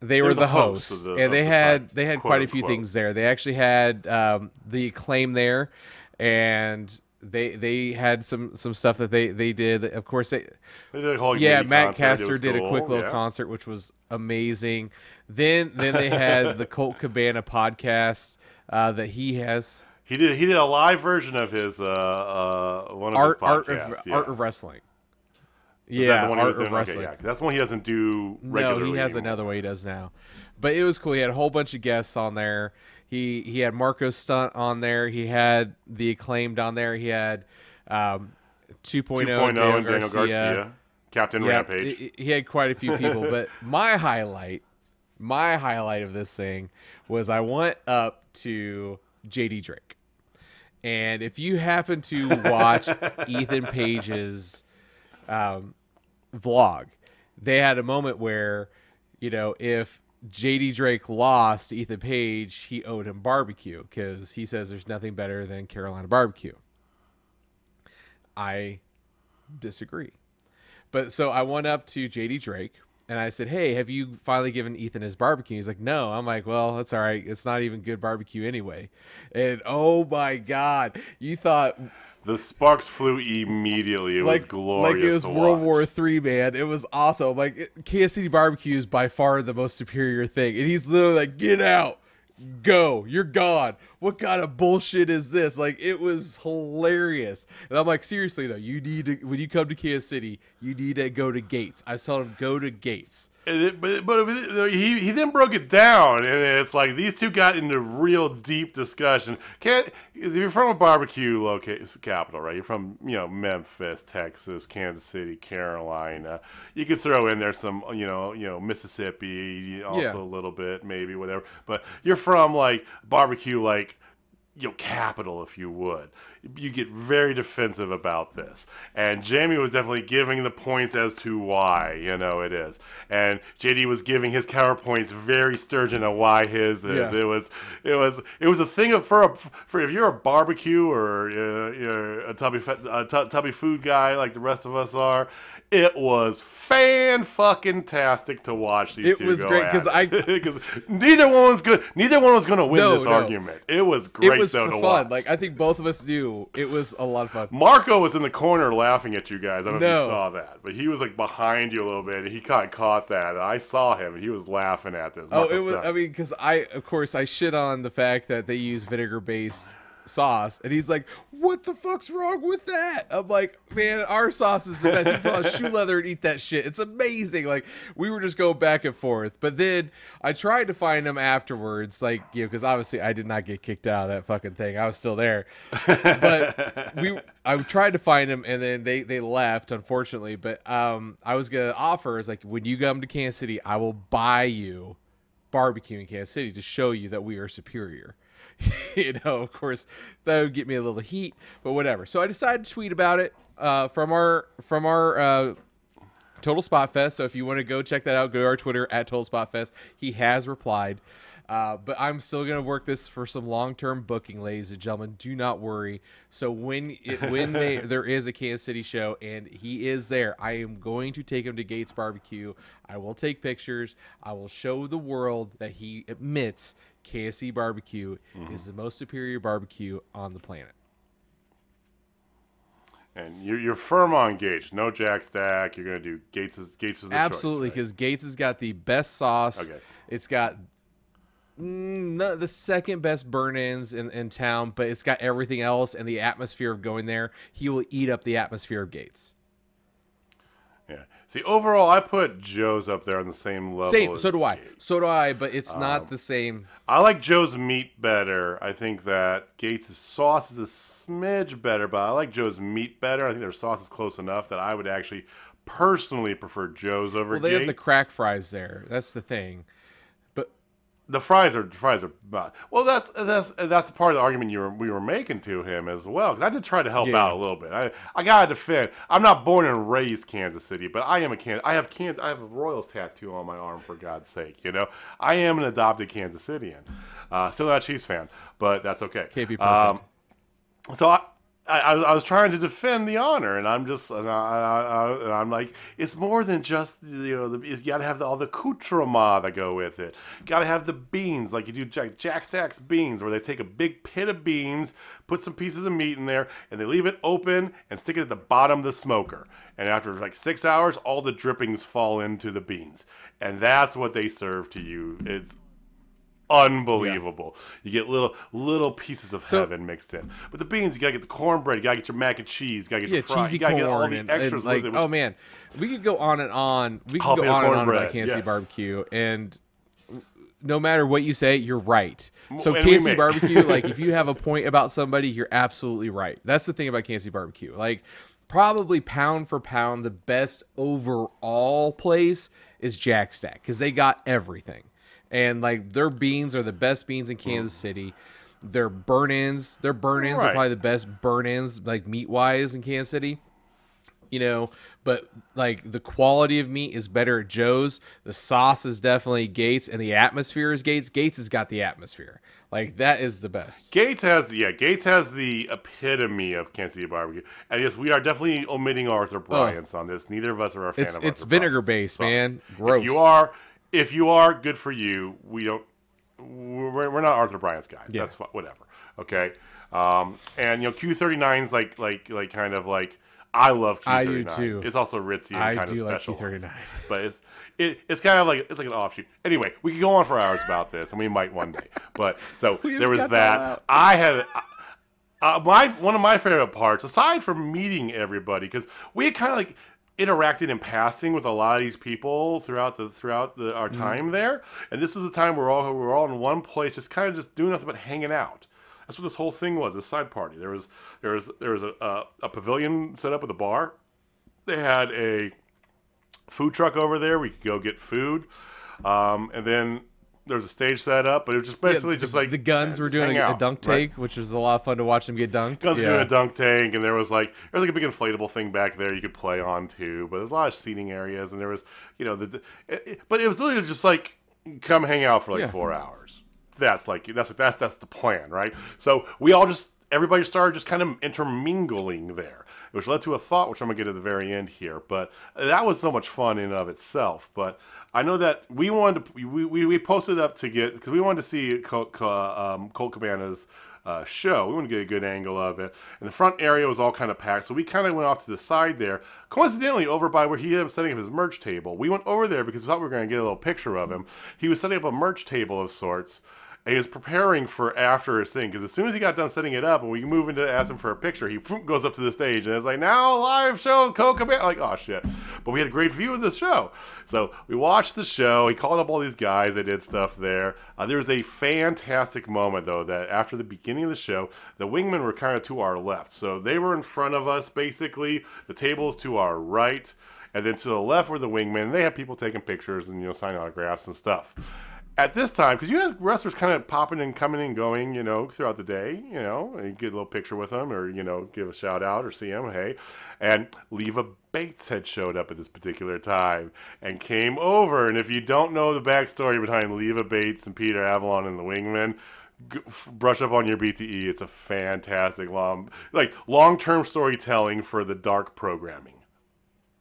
They were the hosts, and they had quite a few things there. They actually had the Acclaim there, and they had some stuff that they did. Of course, they did a whole Matt Caster did a quick little concert, which was amazing. Then they had the Colt Cabana podcast that he has.
He did a live version of his one of his podcasts.
Art of Wrestling.
Art of Wrestling. Okay, that's one he doesn't do regularly.
No, he has another way he does now. But it was cool. He had a whole bunch of guests on there. He had Marco Stunt on there. He had the Acclaimed on there. He had 2.0 and Daniel Garcia.
Captain Rampage.
He had quite a few people. But my highlight of this thing was I went up to JD Drake. And if you happen to watch Ethan Page's vlog, they had a moment where, if JD Drake lost to Ethan Page, he owed him barbecue because he says there's nothing better than Carolina barbecue. I disagree. But so I went up to JD Drake and I said, hey, have you finally given Ethan his barbecue? He's like, no. I'm like, well, that's all right. It's not even good barbecue anyway. And oh my God, you thought...
The sparks flew immediately. It was glorious.
Like it was World War III, man. It was awesome. Like Kansas City barbecue is by far the most superior thing. And he's literally like, get out. Go. You're gone. What kind of bullshit is this? Like, it was hilarious. And I'm like, seriously, though, you need to, when you come to Kansas City, you need to go to Gates. I told him, go to Gates.
But he then broke it down, and it's like these two got into real deep discussion. If you're from a barbecue capital, right? You're from Memphis, Texas, Kansas City, Carolina. You could throw in there some Mississippi, also a little bit, maybe whatever. But you're from like barbecue, like capital, if you would. You get very defensive about this, and Jamie was definitely giving the points as to why it is, and JD was giving his counterpoints very sturgeon on why his is. It was a thing for if you're a barbecue or you're a tubby food guy like the rest of us are. It was fan-fucking-tastic to watch these two go. It was great because neither one was good. Neither one was going to win this argument. It was great. It was for fun. Watch.
Like I think both of us knew it was a lot of fun.
Marco was in the corner laughing at you guys. I don't know if you saw that, but he was like behind you a little bit, and he kind of caught that. And I saw him, and he was laughing at this. Marco
it was. I mean, because of course, I shit on the fact that they use vinegar-based sauce, and he's like, what the fuck's wrong with that? I'm like, man, our sauce is the best. You put on shoe leather and eat that shit. It's amazing. Like, we were just going back and forth, but then I tried to find him afterwards, like, because obviously I did not get kicked out of that fucking thing. I was still there, but I tried to find him, and then they left, unfortunately. But I was gonna offer, is like, when you come to Kansas City, I will buy you barbecue in Kansas City to show you that we are superior. Of course, that would get me a little heat, but whatever. So I decided to tweet about it from our Total Spot Fest. So if you want to go check that out, go to our Twitter at Total Spot Fest. He has replied. But I'm still going to work this for some long-term booking, ladies and gentlemen. Do not worry. So when there is a Kansas City show and he is there, I am going to take him to Gates Barbecue. I will take pictures. I will show the world that he admits KSC barbecue is the most superior barbecue on the planet.
And you're firm on Gates. No Jack Stack. You're going to do Gates is the choice.
Absolutely, because Gates has got the best sauce.
Okay.
It's got the second best burn-ins in town, but it's got everything else and the atmosphere of going there. He will eat up the atmosphere of Gates.
Yeah. See, overall, I put Joe's up there on the same level.
Same.
As
So do I.
Gates.
So do I. But it's not the same.
I like Joe's meat better. I think that Gates' sauce is a smidge better, but I like Joe's meat better. I think their sauce is close enough that I would actually personally prefer Joe's over Gates.
Well, they have the crack fries there. That's the thing. But
the fries are well. That's the part of the argument we were making to him as well. Because I did try to help out a little bit. I gotta defend. I'm not born and raised Kansas City, but I am a I have a Royals tattoo on my arm, for God's sake. You know, I am an adopted Kansas Cityan. Still not a Chiefs fan, but that's okay.
Can't be perfect.
So I was trying to defend the honor, and I'm like, it's more than just, you know, you got to have all the accoutrements that go with it. You got to have the beans, like you do Jack Stack's beans, where they take a big pit of beans, put some pieces of meat in there, and they leave it open and stick it at the bottom of the smoker. And after like 6 hours, all the drippings fall into the beans, and that's what they serve to you. It's unbelievable. You get little pieces of heaven mixed in. But the beans, you gotta get the cornbread, you gotta get your mac and cheese, you gotta get your fries,
cheesy
you gotta
corn,
get all the extras
like,
with it.
Oh man, we could go on and on. We could go on and on about Kansas City barbecue, and no matter what you say, you're right. So Kansas City barbecue, like if you have a point about somebody, you're absolutely right. That's the thing about Kansas City barbecue. Like probably pound for pound, the best overall place is Jack Stack because they got everything. And like their beans are the best beans in Kansas City. Their burn-ins are probably the best burn-ins, like meat-wise, in Kansas City. You know, but like the quality of meat is better at Joe's. The sauce is definitely Gates, and the atmosphere is Gates. Gates has got the atmosphere. Like that is the best.
Gates has the epitome of Kansas City barbecue. And yes, we are definitely omitting Arthur Bryant's on this. Neither of us are a fan of Arthur
It's vinegar based, man. Gross.
If you are, good for you. We're not Arthur Bryant's guys. Yeah. That's whatever. Okay. And you know, Q39's like kind of like, I love Q39.
I do too.
It's also ritzy and kind of special.
Like Q39.
But it's kind of like an offshoot. Anyway, we could go on for hours about this, and we might one day. But so there was that. I had one of my favorite parts, aside from meeting everybody, because we had kind of like interacted in passing with a lot of these people throughout our time there, and this was the time we were all in one place, just kind of just doing nothing but hanging out. That's what this whole thing was, a side party. There was a pavilion set up with a bar. They had a food truck over there. We could go get food, and then there was a stage set up, but it was just basically just like
the guns were doing a dunk tank, which was a lot of fun to watch them get dunked.
Guns were doing a dunk tank, and there was like a big inflatable thing back there you could play on too. But there's a lot of seating areas, and there was but it was literally just like come hang out for like 4 hours. That's the plan, right? So everybody started just kind of intermingling there, which led to a thought, which I'm gonna get at the very end here. But that was so much fun in and of itself. But I know that we wanted to, we posted up to get, because we wanted to see Colt Cabana's show. We wanted to get a good angle of it, and the front area was all kind of packed. So we kind of went off to the side there, coincidentally over by where he ended up setting up his merch table. We went over there because we thought we were going to get a little picture of him. He was setting up a merch table of sorts. And he was preparing for after his thing, because as soon as he got done setting it up and we move into ask him for a picture, he goes up to the stage and it's like, now a live show with Colt Cabana. Like, oh shit. But we had a great view of the show. So we watched the show. He called up all these guys that did stuff there. There was a fantastic moment, though, that after the beginning of the show, the wingmen were kind of to our left. So they were in front of us, basically. The tables to our right. And then to the left were the wingmen. They had people taking pictures and, signing autographs and stuff. At this time, because you have wrestlers kind of popping and coming and going, throughout the day, and you get a little picture with them or, give a shout out or see them, hey. And Leva Bates had showed up at this particular time and came over. And if you don't know the backstory behind Leva Bates and Peter Avalon and the Wingmen, brush up on your BTE. It's a fantastic long-term storytelling for the dark programming.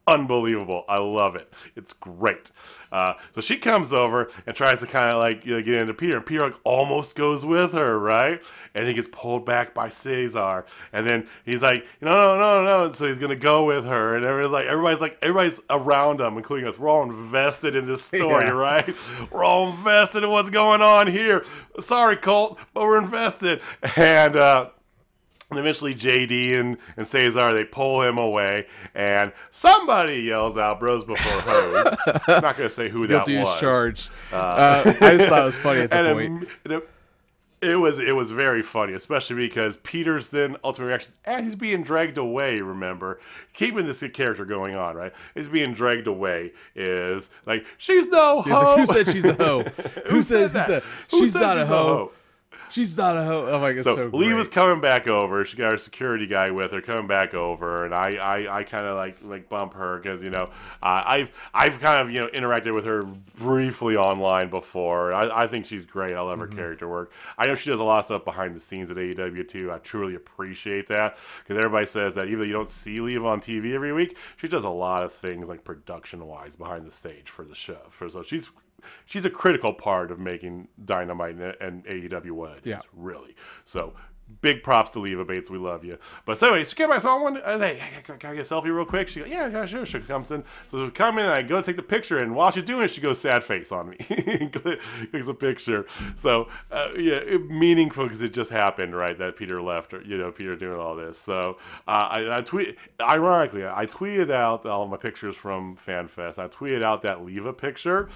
Unbelievable. I love it. It's great. So she comes over and tries to kind of get into Peter, and Peter almost goes with her, right? And he gets pulled back by Cesar, and then he's like, no. And so he's gonna go with her, and everybody's around him, including us. We're all invested in this story, right? We're all invested in what's going on here. Sorry, Colt, but we're invested. And And eventually JD and Cesar, they pull him away, and somebody yells out "bros before hoes." I'm not going to say who that
Guilty as
was.
charged. I just thought it was funny at the point.
It was very funny, especially because Peter's then ultimate reaction, as he's being dragged away, remember, keeping this character going on, right? He's being dragged away is like, she's no hoe.
Like, who said she's a hoe? Who said that? She's not a hoe. She's not a hoe. Oh my god, so
Lee
great.
was coming back over. She got her security guy with her coming back over, and I kind of like bump her because I've kind of interacted with her briefly online before. I think she's great. I love her character work. I know she does a lot of stuff behind the scenes at AEW too. I truly appreciate that because everybody says that even though you don't see Lee on TV every week, she does a lot of things like production wise behind the stage for the show. So she's a critical part of making Dynamite and AEW what it is, really. So, big props to Leva Bates. We love you. But so anyway, she came by someone, and hey, can I get a selfie real quick? She goes, yeah, sure. She comes in. So we come in, and I go to take the picture, and while she's doing it, she goes sad face on me. Takes a picture. So, meaningful because it just happened, right, that Peter left, or, Peter doing all this. So, ironically, I tweeted out all my pictures from FanFest. I tweeted out that Leva picture.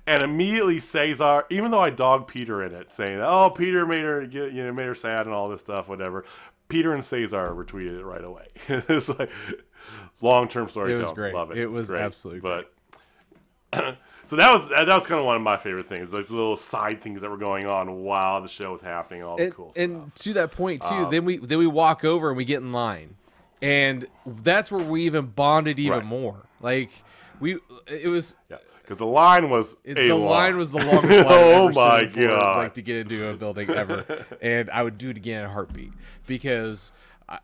And immediately Cesar, even though I dogged Peter in it, saying, "Oh, Peter made her sad and all this stuff, whatever." Peter and Cesar retweeted it right away. It's like long-term storytelling.
It was great.
Love it.
It was
great.
absolutely great.
But so that was kind of one of my favorite things, those little side things that were going on while the show was happening, and all the cool stuff.
And to that point too, then we walk over and we get in line, and that's where we even bonded even more. Like it was. Yeah.
Because the line was
the line was the longest line I've ever
my
seen for,
god!
Like to get into a building ever, and I would do it again in a heartbeat because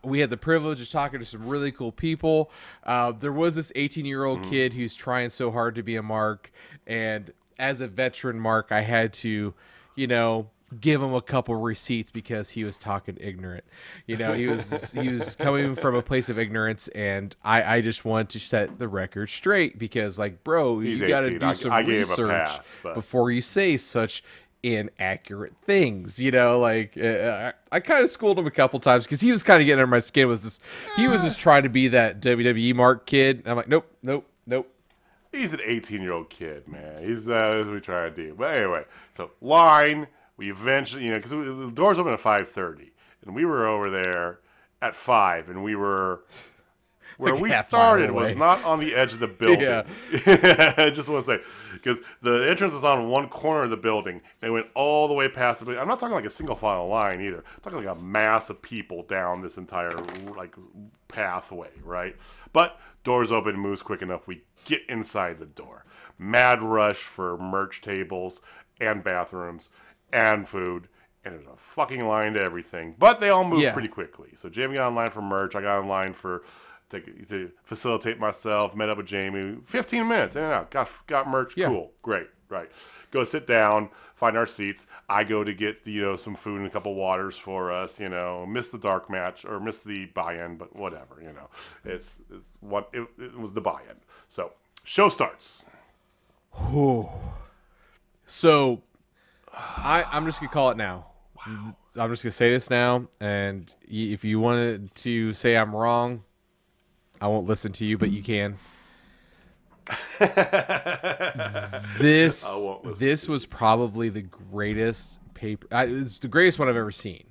we had the privilege of talking to some really cool people. There was this 18-year-old kid who's trying so hard to be a Mark, and as a veteran Mark, I had to, give him a couple receipts because he was talking ignorant. He was coming from a place of ignorance, and I just wanted to set the record straight because, like, bro, you got to do some research before you say such inaccurate things. I kind of schooled him a couple times because he was kind of getting under my skin. He was just trying to be that WWE Mark kid. I'm like, nope.
He's an 18-year-old kid, man. He's what we try to do. But anyway, so line. We eventually, because the doors open at 5:30, and we were over there at 5, and we were where we started was not on the edge of the building. Yeah. I just want to say, because the entrance is on one corner of the building, and it went all the way past the building. I'm not talking like a single file line either. I'm talking like a mass of people down this entire pathway, right? But doors open, moves quick enough. We get inside the door. Mad rush for merch tables and bathrooms. And food, and there's a fucking line to everything. But they all move pretty quickly. So Jamie got online for merch. I got online to facilitate myself. Met up with Jamie. 15 minutes in and out. Got merch. Yeah. Cool. Great. Right. Go sit down. Find our seats. I go to get some food and a couple waters for us. Miss the dark match or miss the buy-in, but whatever. It was the buy-in. So show starts.
So. I'm just going to call it now. Wow. I'm just going to say this now, and if you wanted to say I'm wrong, I won't listen to you, but you can. This was probably the greatest it's the greatest one I've ever seen.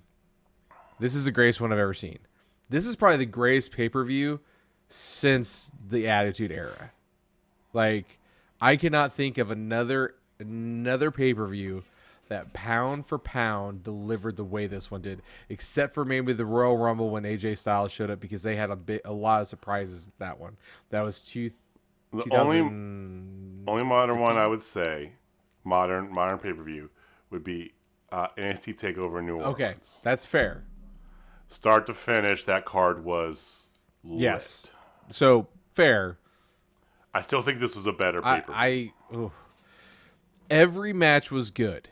This is the greatest one I've ever seen. This is probably the greatest pay-per-view since the Attitude Era. Like, I cannot think of another pay-per-view that pound for pound delivered the way this one did, except for maybe the Royal Rumble when AJ Styles showed up because they had a lot of surprises at that one. That was the
only modern one I would say, modern pay-per-view would be NXT TakeOver New Orleans. Okay,
that's fair.
Start to finish, that card was lit.
Yes. So fair.
I still think this was a better pay-per-view.
Every match was good.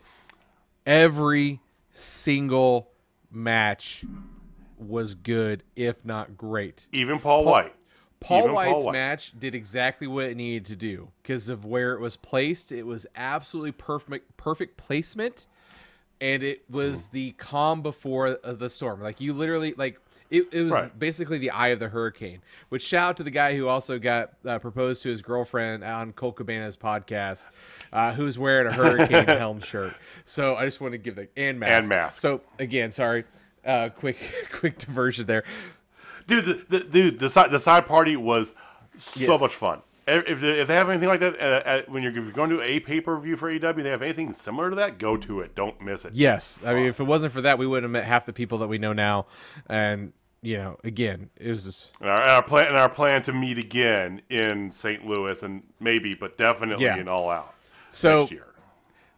Every single match was good, if not great.
Even Paul White.
Paul White's match did exactly what it needed to do because of where it was placed. It was absolutely perfect placement, and it was the calm before the storm. Like, you literally, It was
Right.
basically the eye of the hurricane. Which shout out to the guy who also got proposed to his girlfriend on Colt Cabana's podcast, who's wearing a hurricane helm shirt. So I just want to give and mask.
And mask.
So again, sorry, quick diversion there.
Dude, the side party was so much fun. If they have anything like that, when you're going to a pay-per-view for AEW, they have anything similar to that, go to it. Don't miss it.
Yes. I mean, if it wasn't for that, we wouldn't have met half the people that we know now. And, again, it was just...
And our plan to meet again in St. Louis, and maybe, but definitely in All Out next year.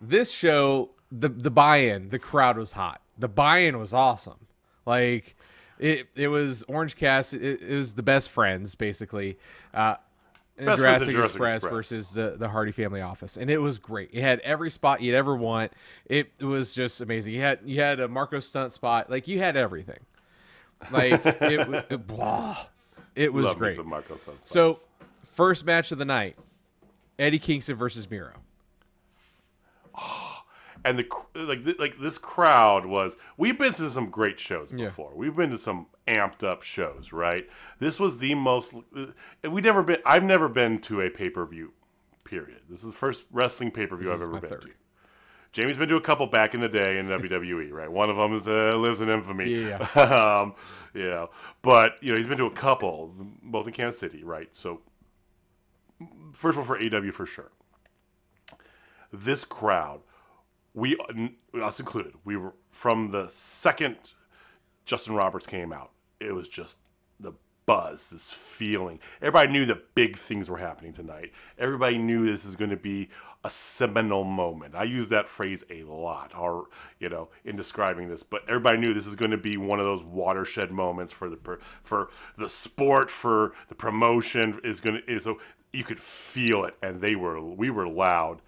This show, the buy-in, the crowd was hot. The buy-in was awesome. Like, it was Orange Cast. It was the best friends, basically. Jurassic Express versus the Hardy Family Office, and it was great. It had every spot you'd ever want. It was just amazing. You had a Marco Stunt spot, like you had everything. Like it was
Love
great.
Me some Marco Stunt spots.
So, first match of the night: Eddie Kingston versus Miro.
And this crowd was. We've been to some great shows before. Yeah. We've been to some amped up shows, right? This was the most. I've never been to a pay-per-view. Period. This is the first wrestling pay-per-view I've ever been to. Jamie's been to a couple back in the day in WWE, right? One of them lives in infamy.
Yeah.
But he's been to a couple, both in Kansas City, right? So first one for AEW for sure. This crowd. Us included, we were from the second Justin Roberts came out. It was just the buzz, this feeling. Everybody knew that big things were happening tonight. Everybody knew this is going to be a seminal moment. I use that phrase a lot, in describing this. But everybody knew this is going to be one of those watershed moments for the sport, for the promotion. So you could feel it, and we were loud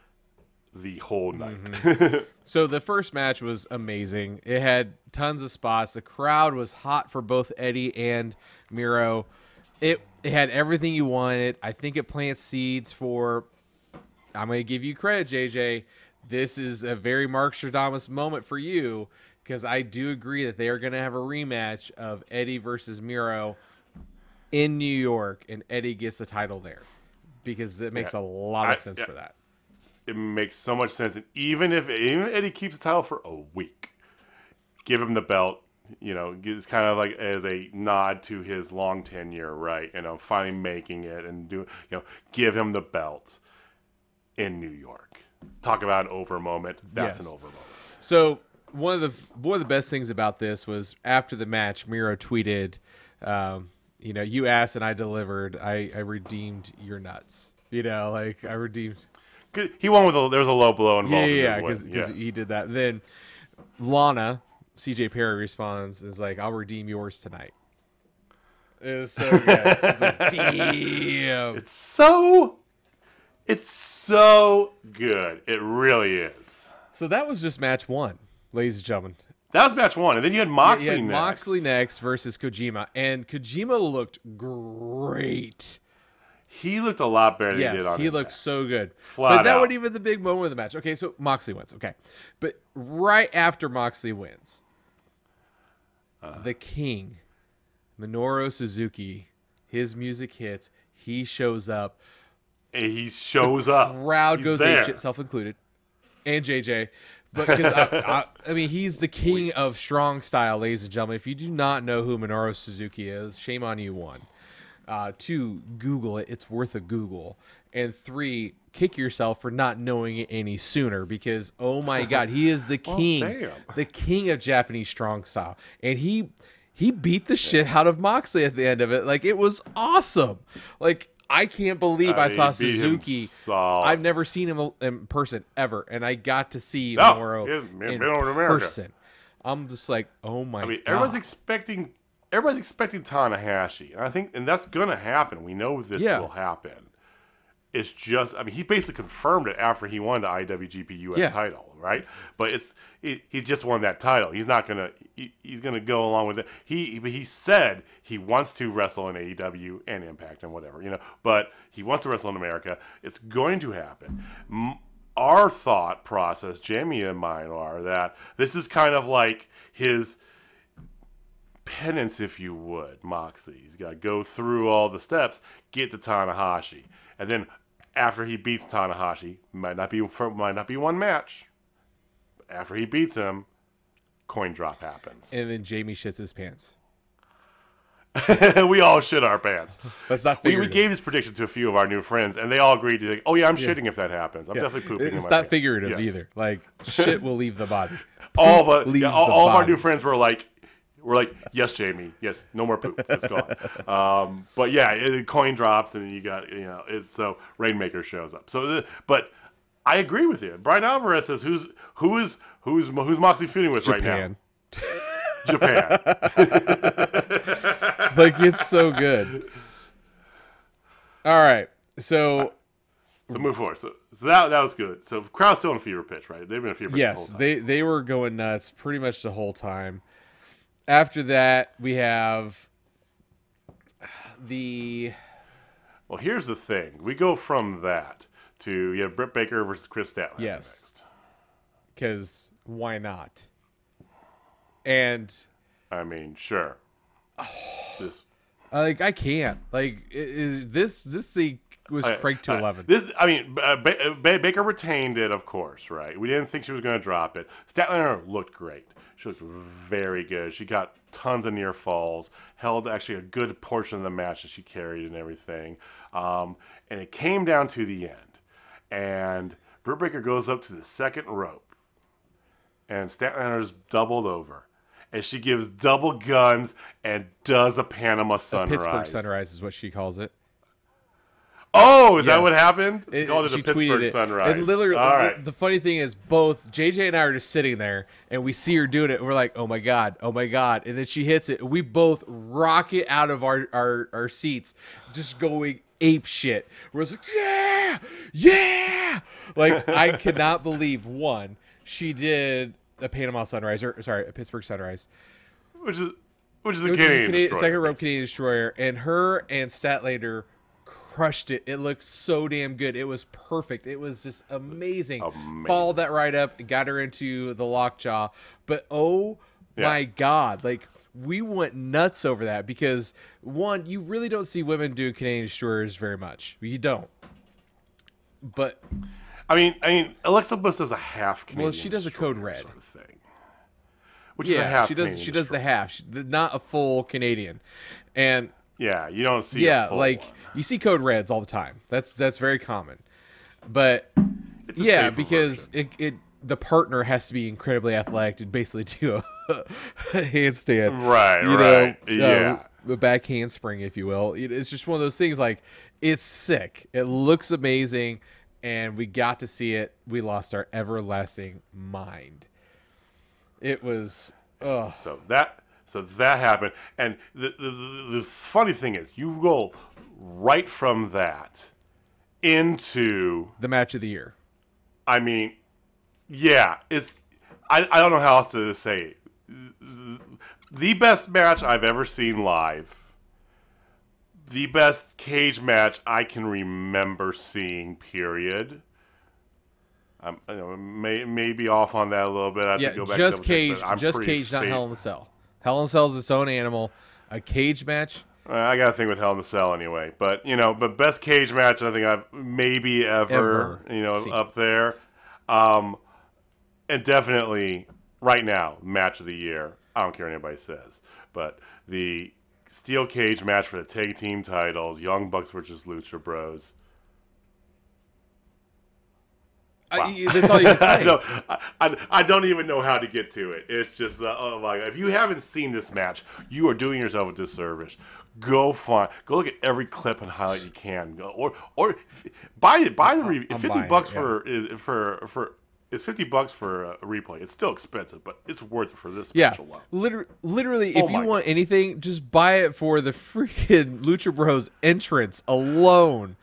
the whole night.
Mm-hmm. So the first match was amazing. It had tons of spots. The crowd was hot for both Eddie and Miro. It had everything you wanted. I think it plants seeds for... I'm going to give you credit, JJ. This is a very Mark Stradamus moment for you, because I do agree that they are going to have a rematch of Eddie versus Miro in New York, and Eddie gets the title there, because it makes a lot of sense for that.
It makes so much sense. And even if Eddie keeps the title for a week, give him the belt. It's kind of like as a nod to his long tenure, right? Finally making it, and give him the belt in New York. Talk about an over moment. That's an over moment.
So one of the best things about this was after the match, Miro tweeted, you asked and I delivered. I redeemed your nuts. I redeemed.
He won there was a low blow involved.
Yeah, because he did that. Then Lana, CJ Perry responds, is like, "I'll redeem yours tonight." It was so good. It's like, damn.
It's so good. It really is.
So that was just match one, ladies and gentlemen.
That was match one, and then you had Moxley next.
Moxley next versus Kojima, and Kojima looked great.
He looked a lot better than he did on
he looked so good.
Flat
but that
out.
wasn't even the big moment of the match. Okay, so Moxley wins. Okay. But right after Moxley wins, the king, Minoru Suzuki, his music hits. He shows up.
And he shows up.
Crowd goes apeshit, self included, and JJ. But because I mean, he's the king of strong style, ladies and gentlemen. If you do not know who Minoru Suzuki is, shame on you. 1. 2, Google it. It's worth a Google. And 3, kick yourself for not knowing it any sooner, because, oh my God, he is the king, the king of Japanese strong style. And he beat the shit out of Moxley at the end of it. Like, it was awesome. Like, I can't believe I saw Suzuki. I've never seen him in person ever. And I got to see Minoru in person. I'm just like, oh my God.
Everyone's expecting Tanahashi, and that's gonna happen. We know this will happen. It's just, he basically confirmed it after he won the IWGP US title, right? But he just won that title. He's not gonna he's gonna go along with it. He said he wants to wrestle in AEW and Impact and whatever, But he wants to wrestle in America. It's going to happen. Our thought process, Jamie and mine, are that this is kind of like his penance, if you would, Moxley. He's got to go through all the steps, get to Tanahashi, and then after he beats Tanahashi, might not be one match. After he beats him, coin drop happens,
and then Jamie shits his pants.
We all shit our pants.
That's not
we gave this prediction to a few of our new friends, and they all agreed to. Like, oh yeah, I'm shitting if that happens. I'm definitely pooping.
It's
in my
not
pants.
figurative either. Like shit will leave the body.
All of our new friends were like, yes, Jamie, yes, no more poop. It's gone. But yeah, coin drops, and you got it's so Rainmaker shows up. So, but I agree with you. Brian Alvarez says who's Moxley feuding with right now? Japan.
Like, it's so good. All right. So
move forward. So that was good. So crowd's still in a fever pitch, right? They've been in a fever pitch the whole time.
Yes, they were going nuts pretty much the whole time. After that, we have the...
Well, here's the thing. We go from that to Britt Baker versus Chris Statlander next.
Because why not? And...
I mean, sure.
I can't. Like, this thing was cranked to 11.
Baker retained it, of course, right? We didn't think she was going to drop it. Statlander looked great. She looked very good. She got tons of near falls, held actually a good portion of the match that she carried and everything. And it came down to the end. And Britt Baker goes up to the second rope. And Statlander's doubled over. And she gives double guns and does a Panama Sunrise.
Pittsburgh Sunrise is what she calls it.
Oh, is that what happened? She called it a Pittsburgh Sunrise.
And literally, the funny thing is, both JJ and I are just sitting there, and we see her doing it, and we're like, oh my God. And then she hits it. We both rocket out of our seats, just going ape shit. We're just like, yeah! Like, I could not believe, one, she did a Panama Sunrise, a Pittsburgh Sunrise.
Which is a Canadian Destroyer.
Second rope Canadian Destroyer. And her and Statlander crushed it. It looked so damn good. It was perfect. It was just amazing. Followed that right up, got her into the lockjaw. But my God, like, we went nuts over that because, one, you really don't see women do Canadian Destroyers very much. You don't. But...
I mean, Alexa Bliss does a half Canadian.
Well, she does a code red
sort of thing, which is a half.
She does the half, not a full Canadian, and
you don't see. A full one.
You see code reds all the time. That's very common, but
it's
because the partner has to be incredibly athletic to basically do a handstand,
right?
A back handspring, if you will. It's just one of those things. Like, it's sick. It looks amazing. And we got to see it. We lost our everlasting mind. It was,
So that happened. And the funny thing is, you go right from that into
the match of the year.
I mean, it's. I don't know how else to say it. The best match I've ever seen live. The best cage match I can remember seeing, period. Maybe off on that a little bit. I have to go back
just
cage,
not Hell in the Cell. Hell in the Cell is its own animal. A cage match?
I got a thing with Hell in the Cell anyway. But, but best cage match I think I've maybe ever seen. Up there. And definitely, right now, match of the year. I don't care what anybody says. But the steel cage match for the tag team titles, Young Bucks versus Lucha Bros. Wow.
That's all you can say.
I don't even know how to get to it. It's just, oh my God. If you haven't seen this match, you are doing yourself a disservice. Go look at every clip and highlight you can, or buy the review. $50 It's $50 for a replay. It's still expensive, but it's worth it for this match alone.
Literally, if you want anything, just buy it for the freaking Lucha Bros entrance alone.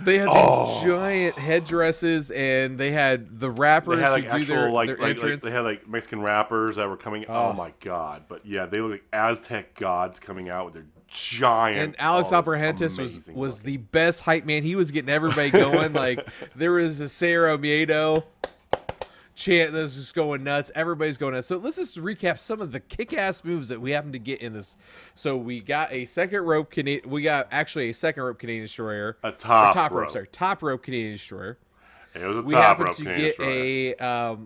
They had these giant headdresses, and they had the rappers
who
do their entrance.
They had Mexican rappers that were coming. Oh my God! But yeah, they look like Aztec gods coming out with their giant.
And Alex Abrahantes was the best hype man. He was getting everybody going. Like, there was a Cero Miedo chant is just going nuts. Everybody's going nuts. So let's just recap some of the kick-ass moves that we happen to get in this. So we got a second rope Canadian. We got actually a second rope Canadian Destroyer.
A top rope.
Sorry, top rope Canadian Destroyer.
It was a
we
top
happened
rope
to
Canadian
get
Destroyer.
a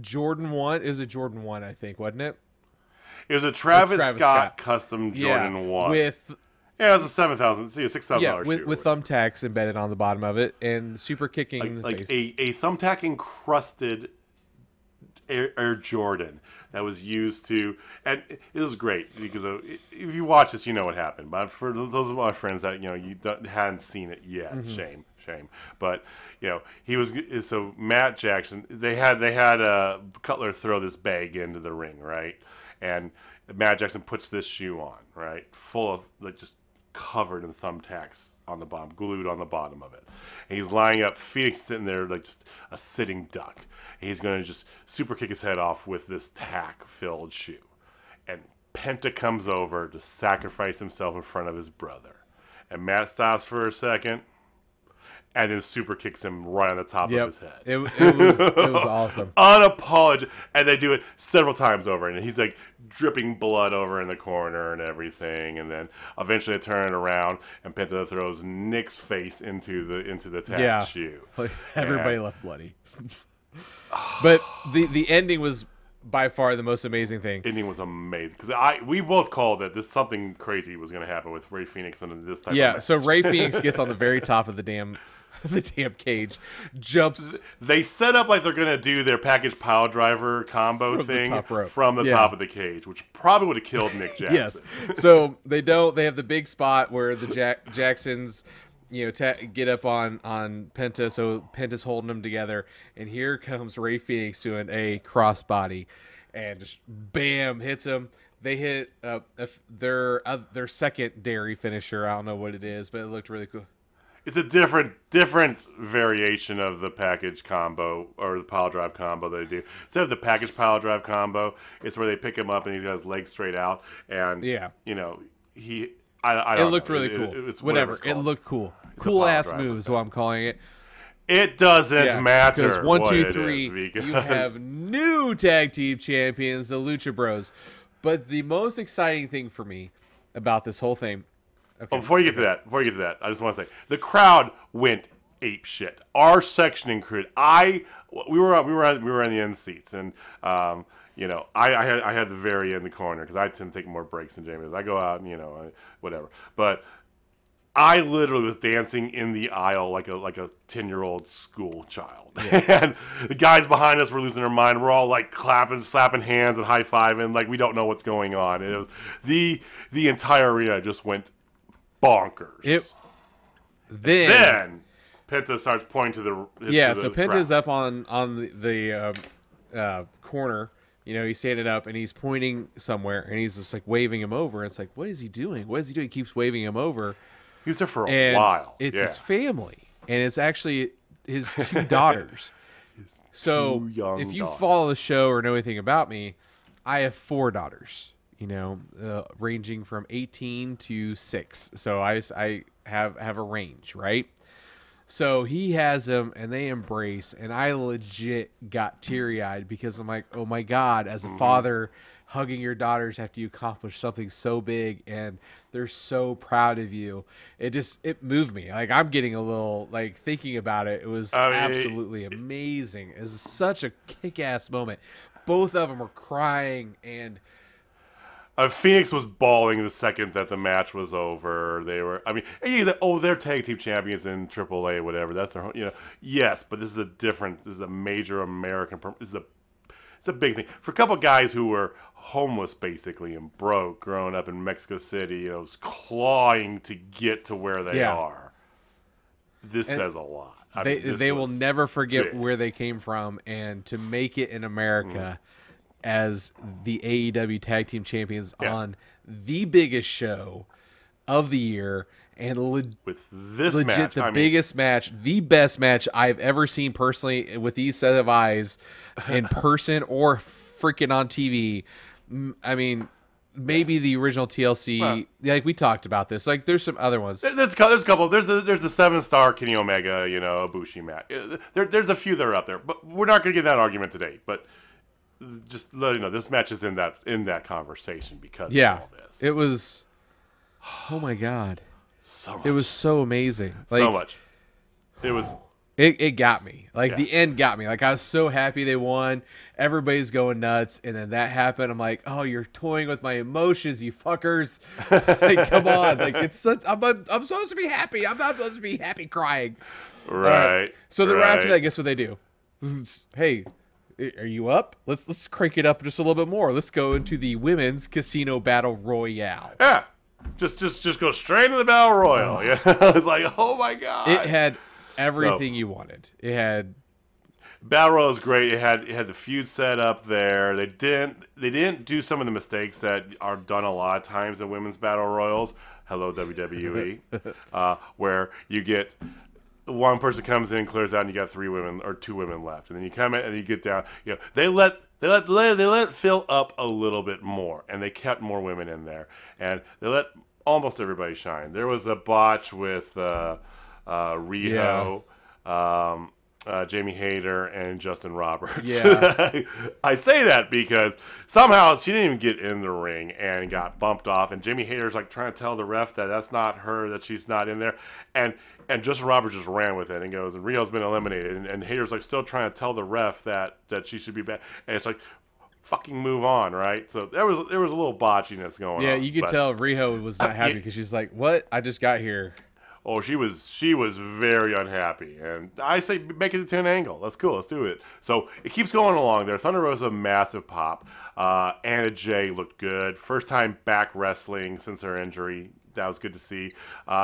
Jordan 1. It was a Jordan 1, I think, wasn't it?
It was a Travis Scott custom Jordan 1.
With
it was a $6,000 shoe.
With thumbtacks embedded on the bottom of it and super kicking in the
like
face.
a thumbtack encrusted Air Jordan that was used to, and it was great because if you watch this, you know what happened. But for those of my friends that hadn't seen it yet, shame. But he was so Matt Jackson. They had Cutler throw this bag into the ring, right, and Matt Jackson puts this shoe on, right, full of just covered in thumbtacks on the bottom, glued on the bottom of it. And he's lining up, Phoenix sitting there like just a sitting duck. And he's going to just super kick his head off with this tack-filled shoe. And Penta comes over to sacrifice himself in front of his brother. And Matt stops for a second, and then super kicks him right on the top of his head.
It was awesome.
Unapologetic. And they do it several times over. And he's like dripping blood over in the corner and everything. And then eventually they turn it around, and Penta throws Nick's face into the tag shoe.
Like, everybody left bloody. But the ending was by far the most amazing thing.
Ending was amazing because we both called that something crazy was going to happen with Ray Phoenix and this type of match.
So Ray Phoenix gets on the very top of the damn cage, jumps.
They set up like they're going to do their package pile driver combo thing from the top of the cage, which probably would have killed Nick Jackson.
Yes. So they don't. They have the big spot where the Jacksons, get up on Penta, so Penta's holding them together, and here comes Ray Phoenix doing a crossbody, and just bam, hits him. They hit their secondary finisher. I don't know what it is, but it looked really cool.
It's a different variation of the package combo or the pile drive combo they do. Instead of the package pile drive combo, it's where they pick him up and he's got his legs straight out, and he. I don't
looked
know.
really cool.
Whatever.
It looked cool. Cool ass move is what I'm calling it.
It doesn't matter.
Because 1, 2, 3, you have new tag team champions, the Lucha Bros. But the most exciting thing for me about this whole thing. Okay.
Before you get to that, I just want to say the crowd went ape shit. Our section included. We were on the end seats, and I had the very end the corner because I tend to take more breaks than Jamie does. I go out and whatever, but I literally was dancing in the aisle like a 10-year-old school child, and the guys behind us were losing their mind. We're all like clapping, slapping hands, and high fiving like we don't know what's going on. It was the entire arena just went bonkers. Then Penta starts pointing to the
so Penta's up on the corner. He's standing up and he's pointing somewhere, and he's just like waving him over. It's like, what is he doing? What is he doing? He keeps waving him over.
He was there for a while.
It's his family, and it's actually his 2 daughters. So if you follow the show or know anything about me, I have 4 daughters. Ranging from 18 to 6. So I have a range, right? So he has them, and they embrace, and I legit got teary-eyed because I'm like, oh my God, as a father, hugging your daughters after you accomplish something so big, and they're so proud of you. It moved me. Like, I'm getting a little, like, thinking about it. It was absolutely amazing. It was such a kick-ass moment. Both of them were crying, and
Phoenix was bawling the second that the match was over. They were, they're tag team champions in AAA, whatever. That's their, yes, but this is a major American. It's a big thing for a couple of guys who were homeless basically and broke, growing up in Mexico City. Clawing to get to where they are. This says a lot.
They will never forget where they came from, and to make it in America. As the AEW Tag Team Champions on the biggest show of the year, and
with this
legit
match,
the biggest match, the best match I've ever seen personally with these set of eyes in person or freaking on TV. I mean, maybe the original TLC. Like we talked about this. Like there's some other ones.
There's a couple. There's the 7-star Kenny Omega, Ibushi match. There's a few that are up there, but we're not going to get that argument today. But just let you know, this match is in that conversation because of all this.
It was. Oh my god,
so much.
It was so amazing. Like,
so much. It was.
It got me. Like the end got me. Like I was so happy they won. Everybody's going nuts, and then that happened. I'm like, oh, you're toying with my emotions, you fuckers. Like, come on. Like it's such. I'm supposed to be happy. I'm not supposed to be happy crying.
Right.
So the right after that, guess what they do? Hey, are you up? Let's crank it up just a little bit more. Let's go into the women's casino battle royale.
Yeah. Just go straight to the battle royal. Yeah. It's like, oh my god.
It had everything you wanted. It had
Battle Royal is great. It had the feud set up there. They didn't do some of the mistakes that are done a lot of times in women's battle royals. Hello WWE, where you get one person comes in, clears out, and you got 3 women or 2 women left, and then you come in and you get down. They let it fill up a little bit more, and they kept more women in there, and they let almost everybody shine. There was a botch with. Riho, Jamie Hayter, and Justin Roberts.
Yeah.
I say that because somehow she didn't even get in the ring and got bumped off, and Jamie Hayter's like trying to tell the ref that that's not her, that she's not in there, and Justin Roberts just ran with it and goes, and Riho's been eliminated, and Hayter's like still trying to tell the ref that she should be back, and it's like, fucking move on, right? So there was a little botchiness going on.
Yeah, you could tell Riho was not happy because she's like, what? I just got here.
Oh, she was very unhappy, and I say make it a 10 angle. That's cool. Let's do it. So it keeps going along there. Thunder Rosa, massive pop. Anna Jay looked good. First time back wrestling since her injury. That was good to see.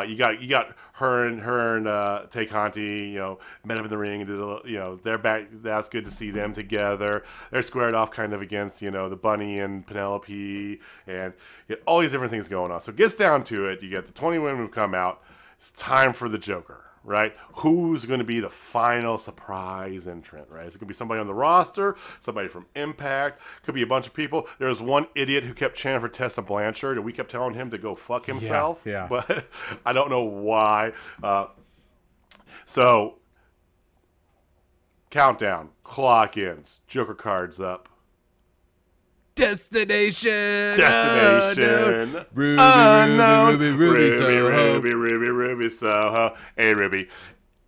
You got her and Tay Conti, met up in the ring and did they're back. That's good to see them together. They're squared off kind of against the Bunny and Penelope, and all these different things going on. So it gets down to it. You get the 20 women who've come out. It's time for the Joker, right? Who's going to be the final surprise entrant, right? Is it going to be somebody on the roster, somebody from Impact? Could be a bunch of people. There was one idiot who kept chanting for Tessa Blanchard, and we kept telling him to go fuck himself.
Yeah.
But I don't know why. So, countdown, clock ends, Joker cards up.
Destination.
Ruby, Soho. Hey, Ruby.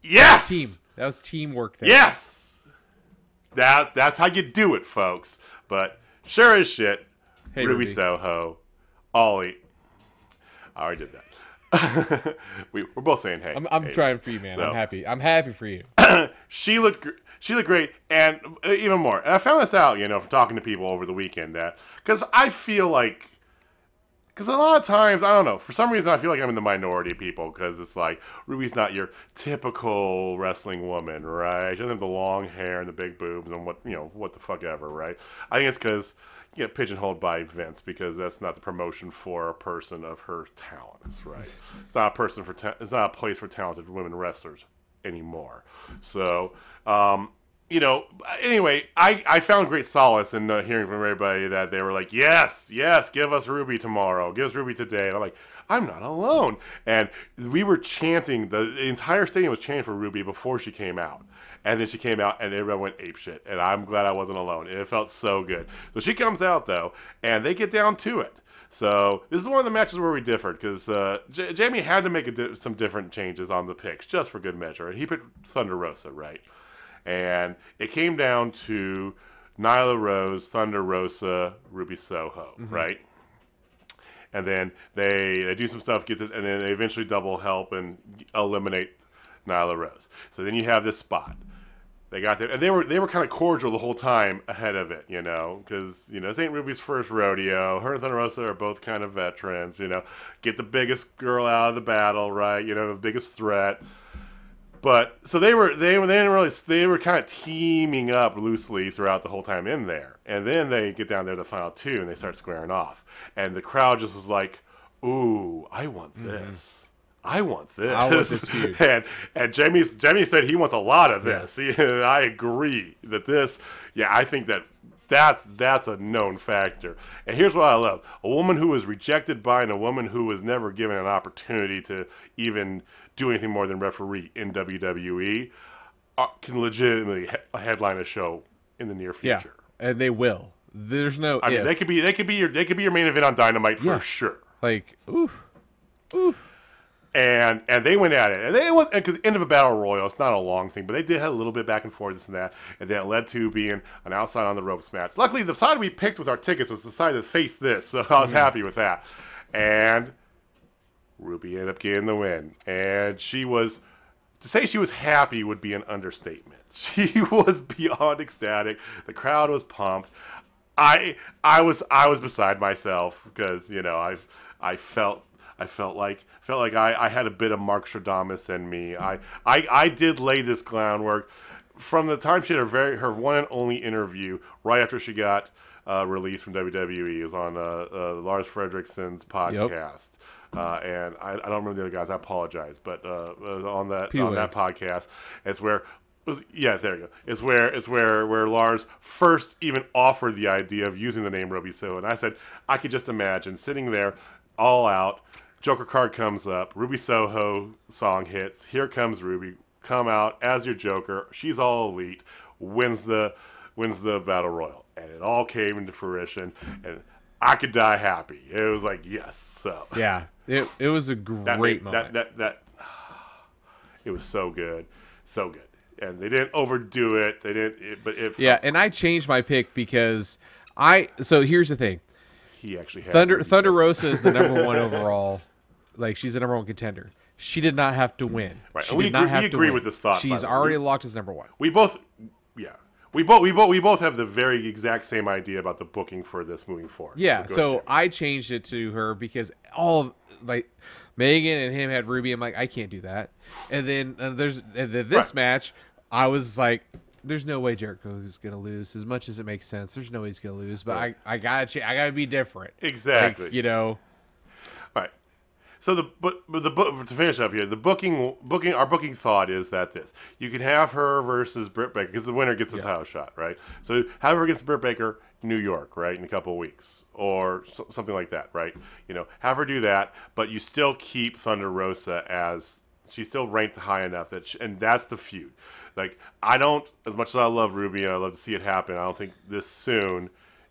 Yes!
Team. That was teamwork there.
Yes! That's how you do it, folks. But sure as shit,
hey,
Ruby Soho, Ollie. I already did that. We're both saying hey.
I'm
hey.
trying for you, man. So, I'm happy for you.
She looked great, and even more. And I found this out, from talking to people over the weekend, that because I feel like, because a lot of times, I don't know, for some reason I feel like I'm in the minority of people, because it's like, Ruby's not your typical wrestling woman, right? She doesn't have the long hair and the big boobs and what the fuck ever, right? I think it's because you get pigeonholed by Vince, because that's not the promotion for a person of her talents, right? It's not it's not a place for talented women wrestlers anymore. So, anyway, I found great solace in hearing from everybody that they were like, yes, give us Ruby tomorrow. Give us Ruby today. And I'm like, I'm not alone. And we were chanting, the entire stadium was chanting for Ruby before she came out. And then she came out and everyone went apeshit. And I'm glad I wasn't alone. It felt so good. So she comes out, though, and they get down to it. So this is one of the matches where we differed, because Jamie had to make some different changes on the picks just for good measure. And he picked Thunder Rosa, right? And it came down to Nyla Rose, Thunder Rosa, Ruby Soho, right? And then they do some stuff, and then they eventually double help and eliminate Nyla Rose. So then you have this spot. They got there, and they were kind of cordial the whole time ahead of it, because this ain't Ruby's first rodeo. Her and Thunder Rosa are both kind of veterans, get the biggest girl out of the battle, right? The biggest threat. But so they were kind of teaming up loosely throughout the whole time in there, and then they get down there to the final 2 and they start squaring off, and the crowd just is like, "Ooh, I want this." I want this feud. And Jamie said he wants a lot of this. I agree that this. Yeah, I think that That's a known factor. And here's what I love: a woman who was rejected by, and a woman who was never given an opportunity to even do anything more than referee in WWE can legitimately headline a show in the near future.
Yeah, and they will. There's no.
I mean, they could be your main event on Dynamite for sure.
Like, ooh.
And they went at it, and it was because end of a battle royal. It's not a long thing, but they did have a little bit back and forth, this and that, and then it led to being an outside on the ropes match. Luckily, the side we picked with our tickets was the side that faced this, so I was happy with that. And Ruby ended up getting the win, and to say she was happy would be an understatement. She was beyond ecstatic. The crowd was pumped. I was beside myself because I felt like I had a bit of Mark Stradamus in me. I did lay this groundwork from the time she had her one and only interview right after she got released from WWE. It was on Lars Fredricksson's podcast. And I don't remember the other guys. I apologize, but on that podcast, it's where. Yeah, there you go. It's where Lars first even offered the idea of using the name Ruby Soho, and I said I could just imagine sitting there, all out. Joker card comes up. Ruby Soho song hits. Here comes Ruby. Come out as your Joker. She's all elite. Wins the battle royal, and it all came into fruition. And I could die happy. It was like yes. So
yeah, it was a great moment.
It was so good, so good. And they didn't overdo it. They didn't.
And I changed my pick because So here's the thing.
He actually had
Thunder Rosa is the number one overall. Like she's the number one contender. She did not have to win.
Right.
She
we agree with this thought.
She's already locked as number one.
We both have the very exact same idea about the booking for this moving forward.
Yeah. So I changed it to her because Megan and him had Ruby. I'm like, I can't do that. And then this match, I was like, there's no way Jericho's gonna lose. As much as it makes sense, there's no way he's gonna lose. But I gotta be different.
Exactly.
Like,
All right. So to finish up here, our booking thought is that you can have her versus Britt Baker because the winner gets the title shot, right? So have her against Britt Baker, New York, right, in a couple of weeks or something like that, right? Have her do that, but you still keep Thunder Rosa as she's still ranked high enough and that's the feud. Like I don't, as much as I love Ruby and I love to see it happen, I don't think this soon.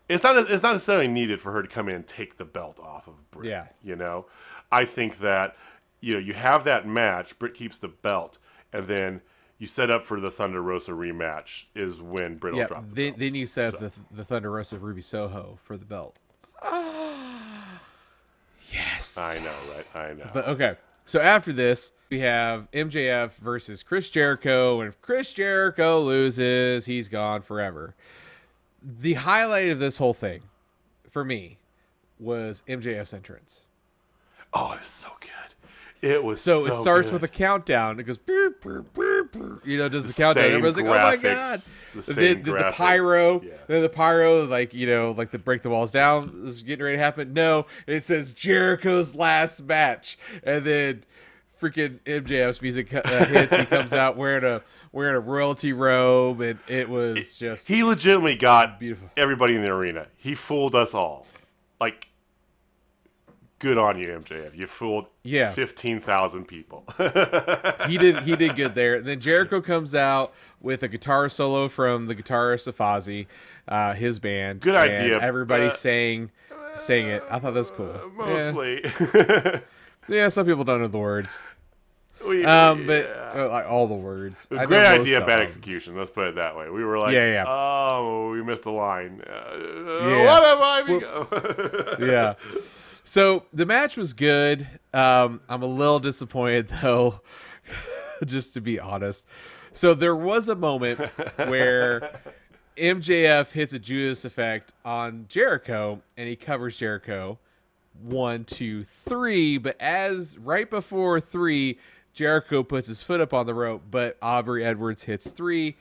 It's not necessarily needed for her to come in and take the belt off of Britt. Yeah. I think that you have that match. Britt keeps the belt, and then you set up for the Thunder Rosa rematch. Is when Britt will drop the belt.
Then you set up the Thunder Rosa Ruby Soho for the belt. Yes.
I know, right? I know.
But okay. So after this, we have MJF versus Chris Jericho, and if Chris Jericho loses, he's gone forever. The highlight of this whole thing, for me, was MJF's entrance.
Oh, it was so good. It was
so it starts with a countdown. It goes, burr, burr, burr, burr, does the countdown. Everybody's like, oh my God. The pyro, then the pyro, like the break the walls down is getting ready to happen. No, it says Jericho's last match. And then freaking MJF's music hits. He comes out wearing a royalty robe, and it was just
he legitimately got
beautiful.
Everybody in the arena. He fooled us all. Like, good on you, MJF. You fooled 15,000 people.
He did good there. Then Jericho comes out with a guitar solo from the guitarist of Fozzy, his band.
Good idea.
Everybody's saying it. I thought that was cool.
Mostly.
Yeah, some people don't know the words. But like all the words.
Great idea, bad execution. Let's put it that way. We were like, oh, we missed a line. What am I?
Yeah. So the match was good. I'm a little disappointed though, just to be honest. So there was a moment where MJF hits a Judas effect on Jericho, and he covers Jericho. 1, 2, 3. But right before 3, Jericho puts his foot up on the rope, but Aubrey Edwards hits 3.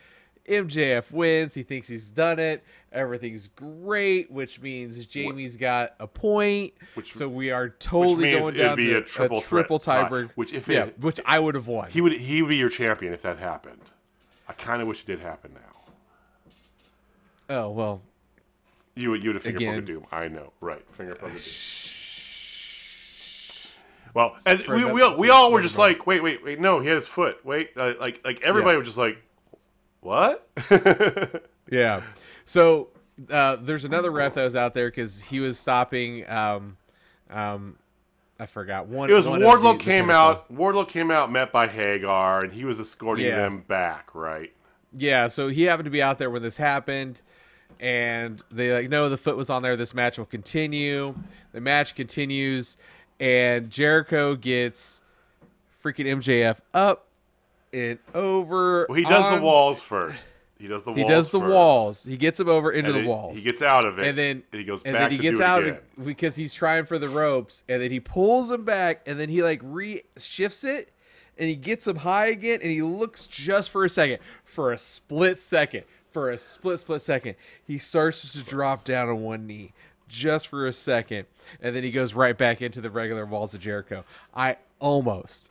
MJF wins. He thinks he's done it. Everything's great, which means Jamie's got a point. So we are totally going down to a triple tiebreaker. Which I would have won.
He would be your champion if that happened. I kind of wish it did happen now.
Oh well,
You would have finger poke
Again.
of doom. I know, right? Finger poke of doom. Well, and we all were just like, wait, no, he had his foot. Wait, like everybody was just like, what?
Yeah. So there's another ref that was out there because he was stopping. I forgot one.
It was
one
Wardlow
of the
came
pinnacle.
out. Wardlow came out, met by Hagar, and he was escorting them back, right?
Yeah. So he happened to be out there when this happened, and they like, no, the foot was on there. This match will continue. The match continues, and Jericho gets freaking MJF up and over.
Well, he does the walls first. He does the
walls. He gets him over into the walls.
He gets out of it,
and then
he goes
and
back
then he
to
gets
do it
out
again.
because he's trying for the ropes, and then he pulls him back, and then he like shifts it, and he gets him high again, and he looks just for a second, for a split second, he starts to drop down on one knee, just for a second, and then he goes right back into the regular walls of Jericho. I almost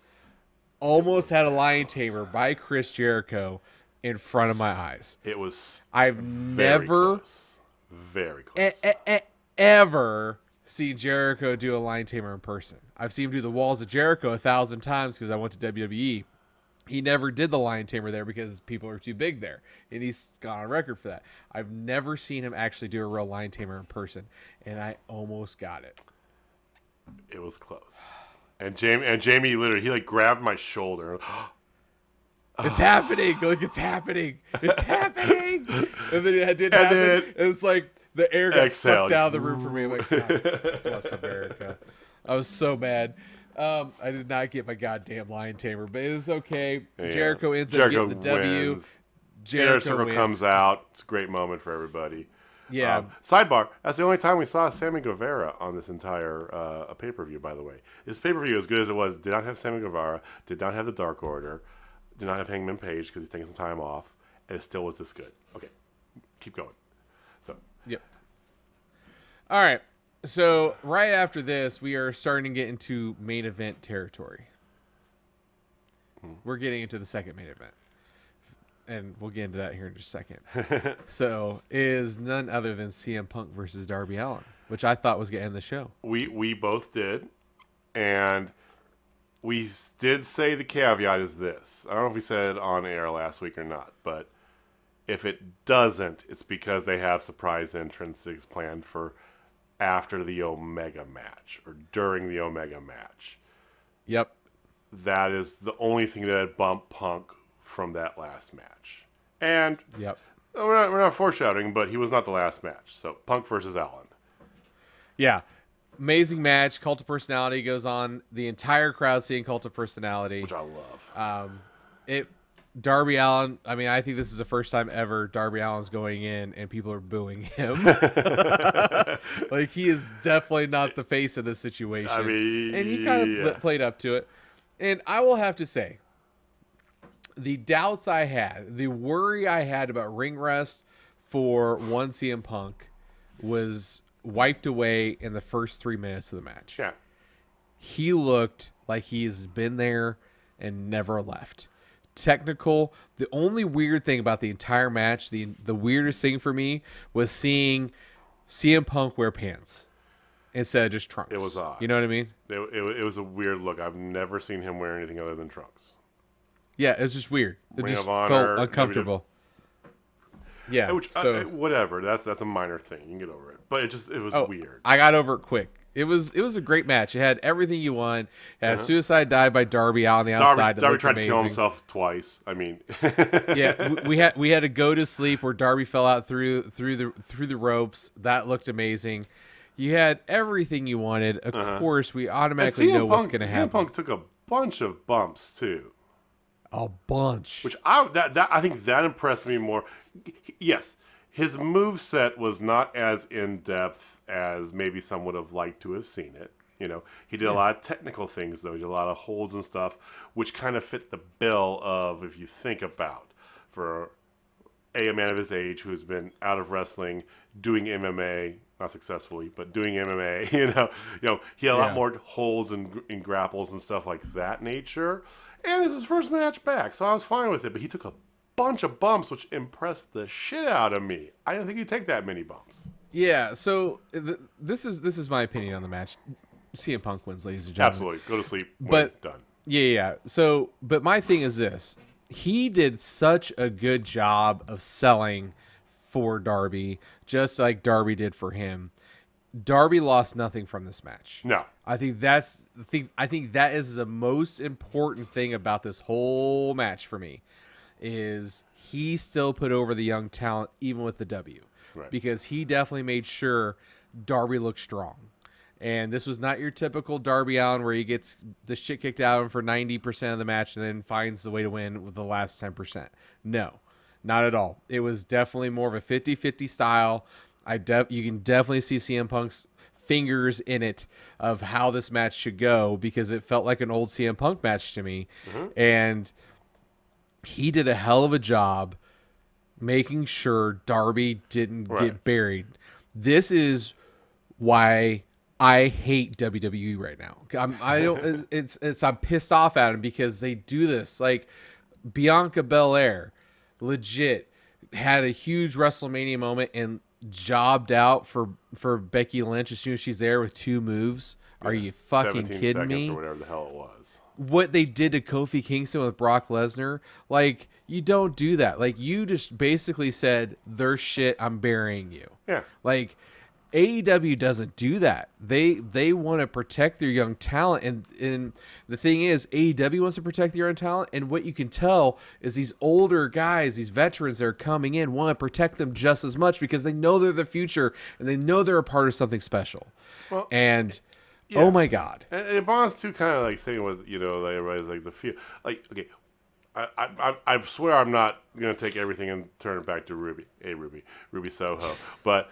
had a lion tamer by Chris Jericho in front of my eyes.
It was.
I've never
very close.
Ever seen Jericho do a lion tamer in person. I've seen him do the walls of Jericho 1,000 times because I went to WWE. He never did the lion tamer there because people are too big there, and he's gone on record for that. I've never seen him actually do a real lion tamer in person, and I almost got it.
It was close. And Jamie literally, he like grabbed my shoulder.
It's happening. Like, it's happening. It's happening. And then it didn't happen. And it's like the air got sucked out of the room for me. I'm like, God bless America. I was so mad. I did not get my goddamn lion tamer, but it was okay. Yeah. Jericho ends up getting the W.
Jericho comes out. It's a great moment for everybody.
Yeah.
Sidebar, that's the only time we saw Sammy Guevara on this entire pay-per-view, by the way. This pay-per-view, as good as it was, did not have Sammy Guevara, did not have the Dark Order, did not have Hangman Page because he's taking some time off, and it still was this good. Okay, keep going. So.
Yep. All right. So right after this, we are starting to get into main event territory. We're getting into the second main event. And we'll get into that here in just a second. So is none other than CM Punk versus Darby Allin, which I thought was going to end the show.
We both did. And we did say the caveat is this. I don't know if we said it on air last week or not, but if it doesn't, it's because they have surprise entrances planned for after the Omega match or during the Omega match.
Yep.
That is the only thing that had bumped Punk from that last match. And
yep.
We're not foreshadowing, but he was not the last match. So Punk versus Allin.
Yeah. Amazing match. Cult of Personality goes on. The entire crowd seeing Cult of Personality.
Which I love.
Darby Allin, I mean, I think this is the first time ever Darby Allin's going in and people are booing him. Like, he is definitely not the face of the situation.
I mean,
and he kind of played up to it. And I will have to say, the doubts I had, the worry I had about ring rust for one CM Punk was wiped away in the first 3 minutes of the match.
Yeah.
He looked like he's been there and never left. Technical. The only weird thing about the entire match, the weirdest thing for me, was seeing CM Punk wear pants instead of just trunks.
It was odd.
You know what I mean?
It was a weird look. I've never seen him wear anything other than trunks.
Yeah, it's just weird. It
Ring
just
of Honor,
felt uncomfortable. Yeah,
which whatever. That's a minor thing. You can get over it. But it was weird.
I got over it quick. It was a great match. It had everything you want. It had a suicide dive by Darby out on the outside.
Darby tried to kill himself twice. I mean,
yeah, we had to go to sleep where Darby fell out through the ropes. That looked amazing. You had everything you wanted. Of course, we automatically know what's going to happen.
CM Punk took a bunch of bumps too.
A bunch.
Which I think that impressed me more. Yes, his moveset was not as in-depth as maybe some would have liked to have seen it. You know, he did a lot of technical things, though. He did a lot of holds and stuff, which kind of fit the bill of, if you think about, for a man of his age who's been out of wrestling, doing MMA, not successfully, but doing MMA, you know, he had a lot more holds and grapples and stuff like that nature. And it's his first match back, so I was fine with it. But he took a bunch of bumps, which impressed the shit out of me. I didn't think he'd take that many bumps.
Yeah, so this is my opinion on the match. CM Punk wins, ladies and gentlemen.
Absolutely. Go to sleep.
But
Done.
yeah. So, but my thing is this: he did such a good job of selling for Darby, just like Darby did for him. Darby lost nothing from this match.
No.
I think that's the thing. I think that is the most important thing about this whole match for me, is he still put over the young talent even with the W,
Right.
because he definitely made sure Darby looked strong. And this was not your typical Darby Allin where he gets the shit kicked out of him for 90% of the match and then finds the way to win with the last 10%. No, not at all. It was definitely more of a 50-50 style. You can definitely see CM Punk's fingers in it of how this match should go, because it felt like an old CM Punk match to me. And he did a hell of a job making sure Darby didn't get buried. This is why I hate WWE right now. I'm pissed off at them because they do this. Like Bianca Belair, legit had a huge WrestleMania moment and jobbed out for Becky Lynch as soon as she's there with 2 moves. Are you fucking kidding me?
Or whatever the hell it was.
What they did to Kofi Kingston with Brock Lesnar, like, you don't do that. Like, you just basically said, "Their shit, I'm burying you."
Yeah.
Like, AEW doesn't do that. They want to protect their young talent, and the thing is, AEW wants to protect their young talent, and what you can tell is these older guys, these veterans that are coming in, want to protect them just as much because they know they're the future and they know they're a part of something special.
Well,
and
yeah.
Oh my God,
and it bonds to kind of like saying what, you know, like everybody's like the feel, like, okay, I swear I'm not gonna take everything and turn it back to Ruby Soho, but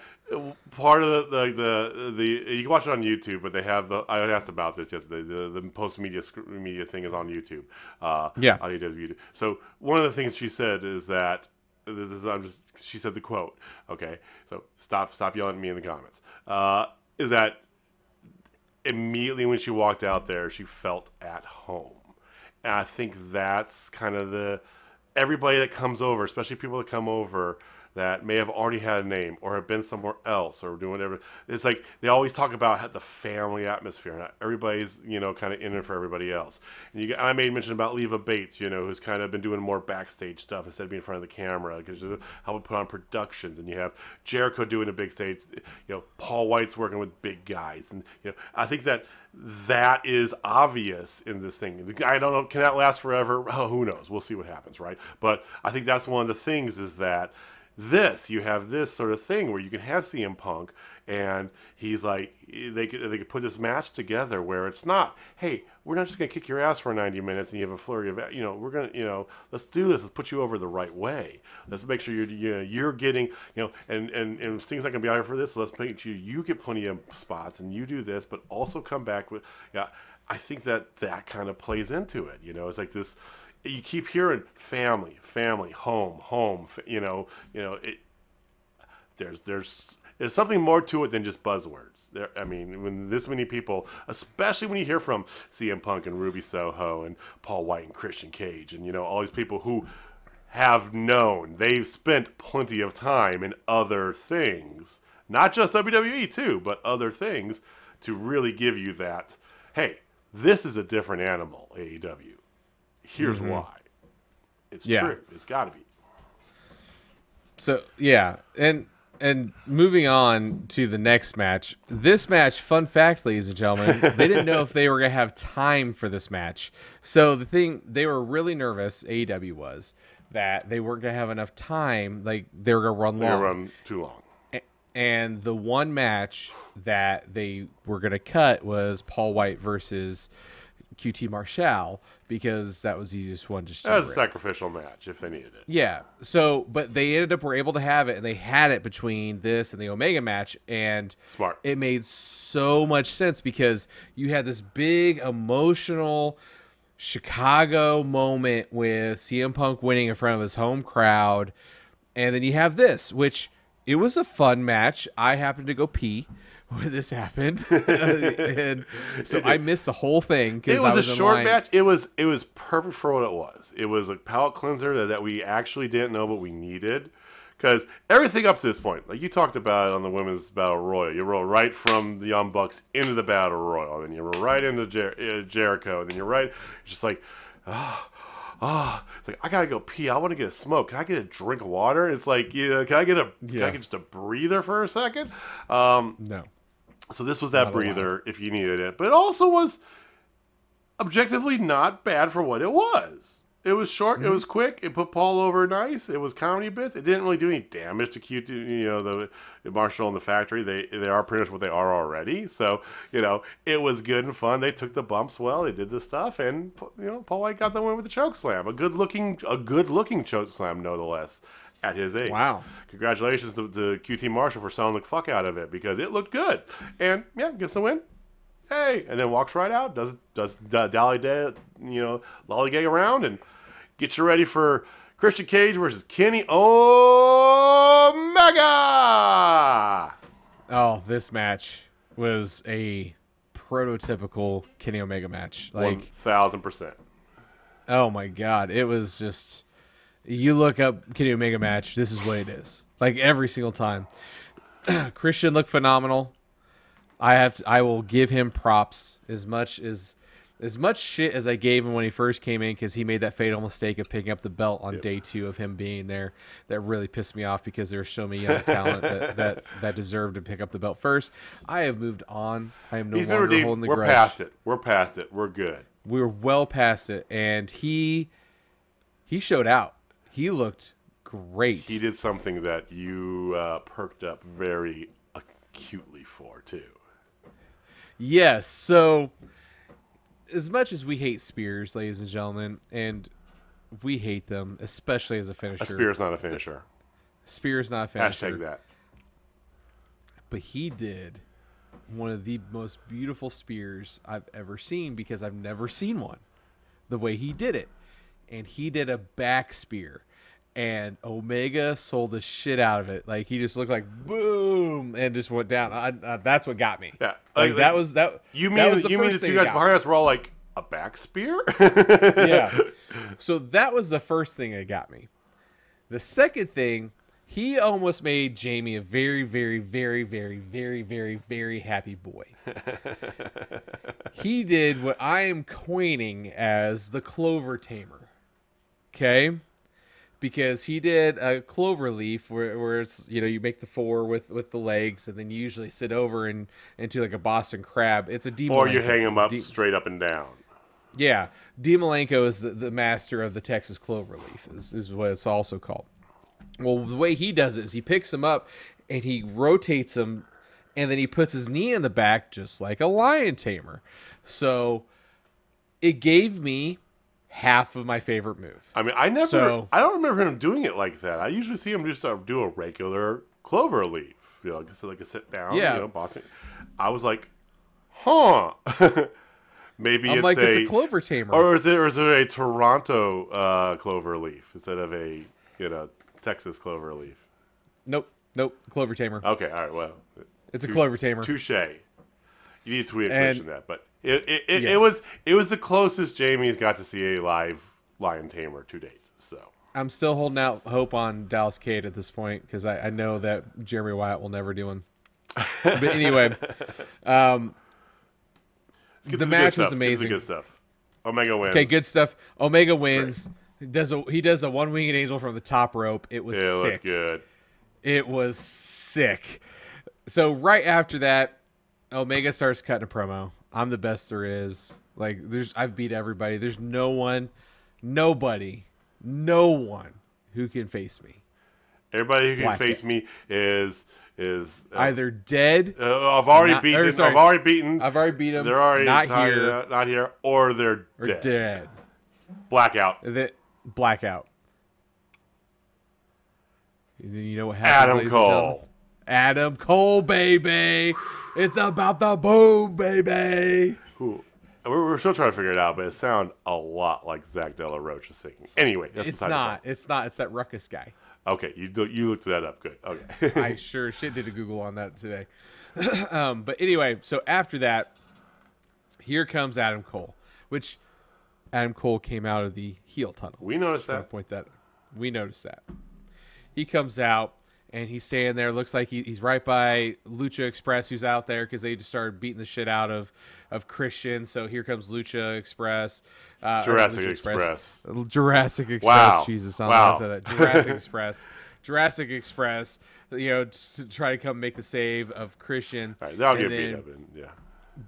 part of the you can watch it on YouTube, but they have I asked about this yesterday. The post media thing is on YouTube. On YouTube. So one of the things she said is that she said the quote. Okay, so stop yelling at me in the comments. Is that immediately when she walked out there, she felt at home. And I think that's kind of everybody that comes over, especially people that come over that may have already had a name or have been somewhere else or doing whatever. It's like they always talk about the family atmosphere. Not everybody's, you know, kind of in it for everybody else. And I made mention about Leva Bates, you know, who's kind of been doing more backstage stuff instead of being in front of the camera, because how we put on productions. And you have Jericho doing a big stage. You know, Paul White's working with big guys, and you know, I think that is obvious in this thing. I don't know, can that last forever? Oh, who knows? We'll see what happens, right? But I think that's one of the things, is that you have this sort of thing where you can have CM Punk, and he's like, they could put this match together where it's not, hey, we're not just gonna kick your ass for 90 minutes and you have a flurry of, you know, we're gonna, you know, let's do this, let's put you over the right way, let's make sure you're getting, you know, and Sting's not gonna be out here for this, so let's make sure you get plenty of spots and you do this, but also come back with, I think that kind of plays into it. You know, it's like this. You keep hearing family, home. You know. There's something more to it than just buzzwords. I mean, when this many people, especially when you hear from CM Punk and Ruby Soho and Paul White and Christian Cage, and you know, all these people who have known, they've spent plenty of time in other things, not just WWE too, but other things, to really give you that, hey, this is a different animal, AEW. Here's why. It's true. It's got to be.
So, yeah. And moving on to the next match. This match, fun fact, ladies and gentlemen, they didn't know if they were going to have time for this match. So they were really nervous, AEW was, that they weren't going to have enough time. Like, they were going to run long.
They were run too long.
And the one match that they were going to cut was Paul White versus QT Marshall, because that was the easiest one to
That was a sacrificial match if they needed it.
Yeah. So, but they were able to have it, and they had it between this and the Omega match, and
smart.
It made so much sense because you had this big emotional Chicago moment with CM Punk winning in front of his home crowd, and then you have this, which it was a fun match. I happened to go pee when this happened, and so I missed the whole thing.
It was a short match. It was perfect for what it was. It was a palate cleanser that we actually didn't know, but we needed, Because everything up to this point, like you talked about it on the Women's Battle Royal, you roll right from the Young Bucks into the Battle Royal, then you roll right into Jericho, and then you're right, just like, it's like, I gotta go pee. I want to get a smoke. Can I get a drink of water? It's like, can I get just a breather for a second?
No.
So this was that breather if you needed it, but it also was objectively not bad for what it was. It was short. It was quick. It put Paul over nice. It was comedy bits. It didn't really do any damage to the Marshall and the Factory. They are pretty much what they are already. So it was good and fun. They took the bumps well. They did the stuff, and Paul White got the win with the choke slam. A good looking choke slam, no less. At his age.
Wow.
Congratulations to QT Marshall for selling the fuck out of it because it looked good. And gets the win. Hey, and then walks right out, does lollygag around and gets you ready for Christian Cage versus Kenny Omega.
Oh, this match was a prototypical Kenny Omega match. Like
1000%.
Oh my God. It was just, you look up Kenny Omega match, this is what it is. Like every single time. Christian looked phenomenal. I will give him props as much shit as I gave him when he first came in because he made that fatal mistake of picking up the belt on day 2 of him being there. That really pissed me off because there were so many young talent that deserved to pick up the belt first. I have moved on. I am no longer holding the grudge.
We're past it. We're past it. We're good.
We're well past it, and he showed out. He looked great.
He did something that you perked up very acutely for too.
Yes, so as much as we hate spears, ladies and gentlemen, and we hate them, especially as a finisher.
A spear is not a finisher.
Spear is not a finisher.
Hashtag that.
But he did one of the most beautiful spears I've ever seen because I've never seen one. The way he did it. And he did a back spear. And Omega sold the shit out of it. Like, he just looked like boom and just went down. That's what got me.
Yeah,
that was that.
You mean
that was the
the two guys behind us were all like a back spear?
Yeah. So that was the first thing that got me. The second thing, he almost made Jamie a very, very, very, very, very, very, very happy boy. He did what I am coining as the clover tamer. Okay. Because he did a clover leaf where it's, you make the 4 with the legs and then you usually sit over into like a Boston crab. It's a D.
Or you hang them up straight up and down.
Yeah. D. Malenko is the master of the Texas clover leaf is what it's also called. Well, the way he does it is he picks them up and he rotates them and then he puts his knee in the back just like a lion tamer. So it gave me half of my favorite move.
I mean, I don't remember him doing it like that. I usually see him just do a regular clover leaf, like a sit down.
Yeah.
Boston. I was like, huh. Maybe it's
a clover tamer,
or is it a Toronto clover leaf instead of a Texas clover leaf?
Nope, clover tamer.
Okay, all right, well,
it's a clover tamer.
Touche. You need to tweet a question that, but. It was the closest Jamie's got to see a live lion tamer to date. So
I'm still holding out hope on Dallas Cade at this point because I know that Jeremy Wyatt will never do one. But anyway, the match was amazing.
Good stuff. Omega wins.
Okay, good stuff. Omega wins. He does a one-winged angel from the top rope. It was sick. It looked
good.
It was sick. So right after that, Omega starts cutting a promo. I'm the best there is. Like, I've beat everybody. There's nobody, no one who can face me.
Everybody who can face me is
either dead.
I've already beaten them. They're already not here, or they're dead. Blackout.
Blackout. And then you know what happens? Adam Cole, baby. It's about the boom, baby.
Ooh. We're still trying to figure it out, but it sounds a lot like Zach De La Rocha singing. Anyway,
it's not. It's that Ruckus guy.
Okay, you looked that up. Good. Okay.
I sure shit did a Google on that today. But anyway, so after that, here comes Adam Cole, which Adam Cole came out of the heel tunnel.
We noticed that.
We noticed that. he comes out and he's standing there. Looks like he's right by Lucha Express, who's out there because they just started beating the shit out of Christian. So here comes Lucha Express.
Jurassic Express.
Jurassic Express.
Wow.
Jesus,
Wow.
I said that. Jurassic Express. Jurassic Express. To try to come make the save of Christian.
All right, they'll get beat up. Yeah.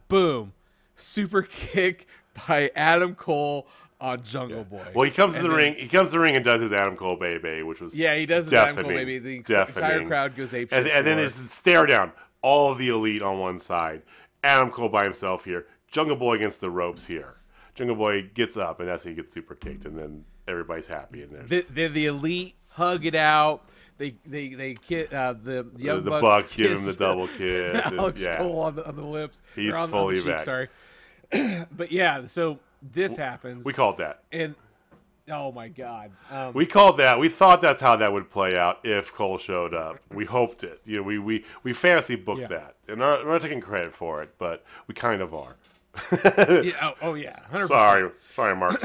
Boom. Super kick by Adam Cole on Jungle Boy.
Well, he comes to the ring. He comes to the ring and does his Adam Cole baby, which was
he does his Adam Cole baby. The entire crowd goes ape shit.
And then there's a stare down. All of the elite on one side. Adam Cole by himself here. Jungle Boy against the ropes here. Jungle Boy gets up, and that's how he gets super kicked, and then everybody's happy. And
the elite hug it out. They the young
Bucks give him the double kiss.
Alex Cole on the lips.
He's fully
on the cheek,
back.
Sorry, but yeah. So this happens.
We called that.
And oh my god,
we called that. We thought that's how that would play out if Cole showed up. We hoped it. We fantasy booked that, and we're not taking credit for it, but we kind of are.
yeah, 100%.
Sorry, Mark.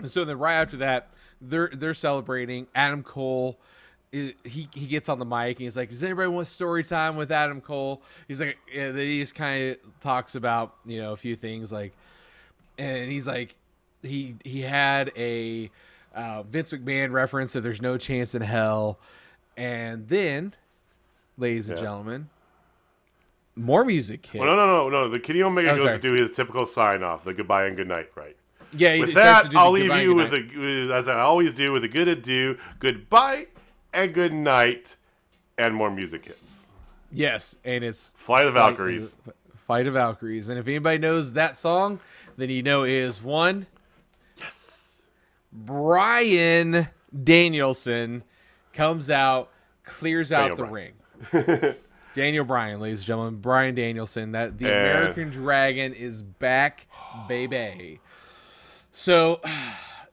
So then right after that, they're celebrating. Adam Cole, he gets on the mic and he's like, "Does anybody want story time with Adam Cole?" He's like, then he just kind of talks about a few things and he's like, he had a Vince McMahon reference, so there's no chance in hell. And then, ladies and gentlemen, more music hit.
Well, no. The Kenny Omega goes to do his typical sign off, the goodbye and good night, right?
Yeah.
With that, I'll leave you with as I always do, with a good adieu, goodbye and good night, and more music hits.
Yes, and it's
Flight of Valkyries.
Flight of Valkyries, and if anybody knows that song, then it is one.
Yes.
Bryan Danielson comes out, clears out the ring. Daniel Bryan, ladies and gentlemen, Bryan Danielson. That the American Dragon is back, baby. So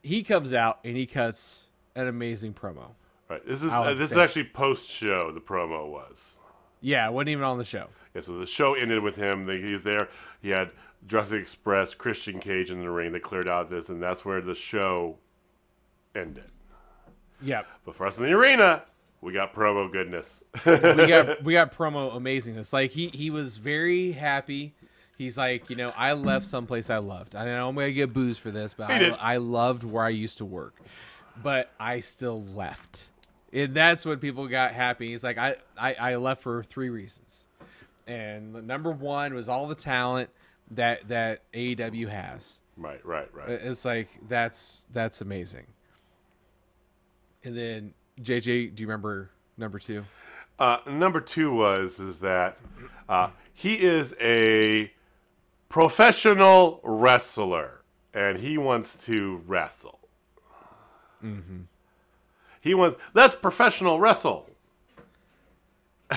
he comes out and he cuts an amazing promo.
Right. This is actually post show. The promo was.
Yeah, it wasn't even on the show.
Yeah. So the show ended with him. He was there. He had Jurassic Express, Christian Cage in the ring. They cleared out this, and that's where the show ended.
Yep.
But for us in the arena, we got promo goodness.
we got promo amazingness. Like he was very happy. He's like, I left someplace I loved. I know I'm gonna get booze for this, but I loved where I used to work, but I still left, and that's when people got happy. He's like, I left for 3 reasons, and number 1 was all the talent that AEW has.
Right.
It's like that's amazing. And then JJ, do you remember number 2?
Number 2 is that he is a professional wrestler and he wants to wrestle.
Mm-hmm.
Let's professional wrestle.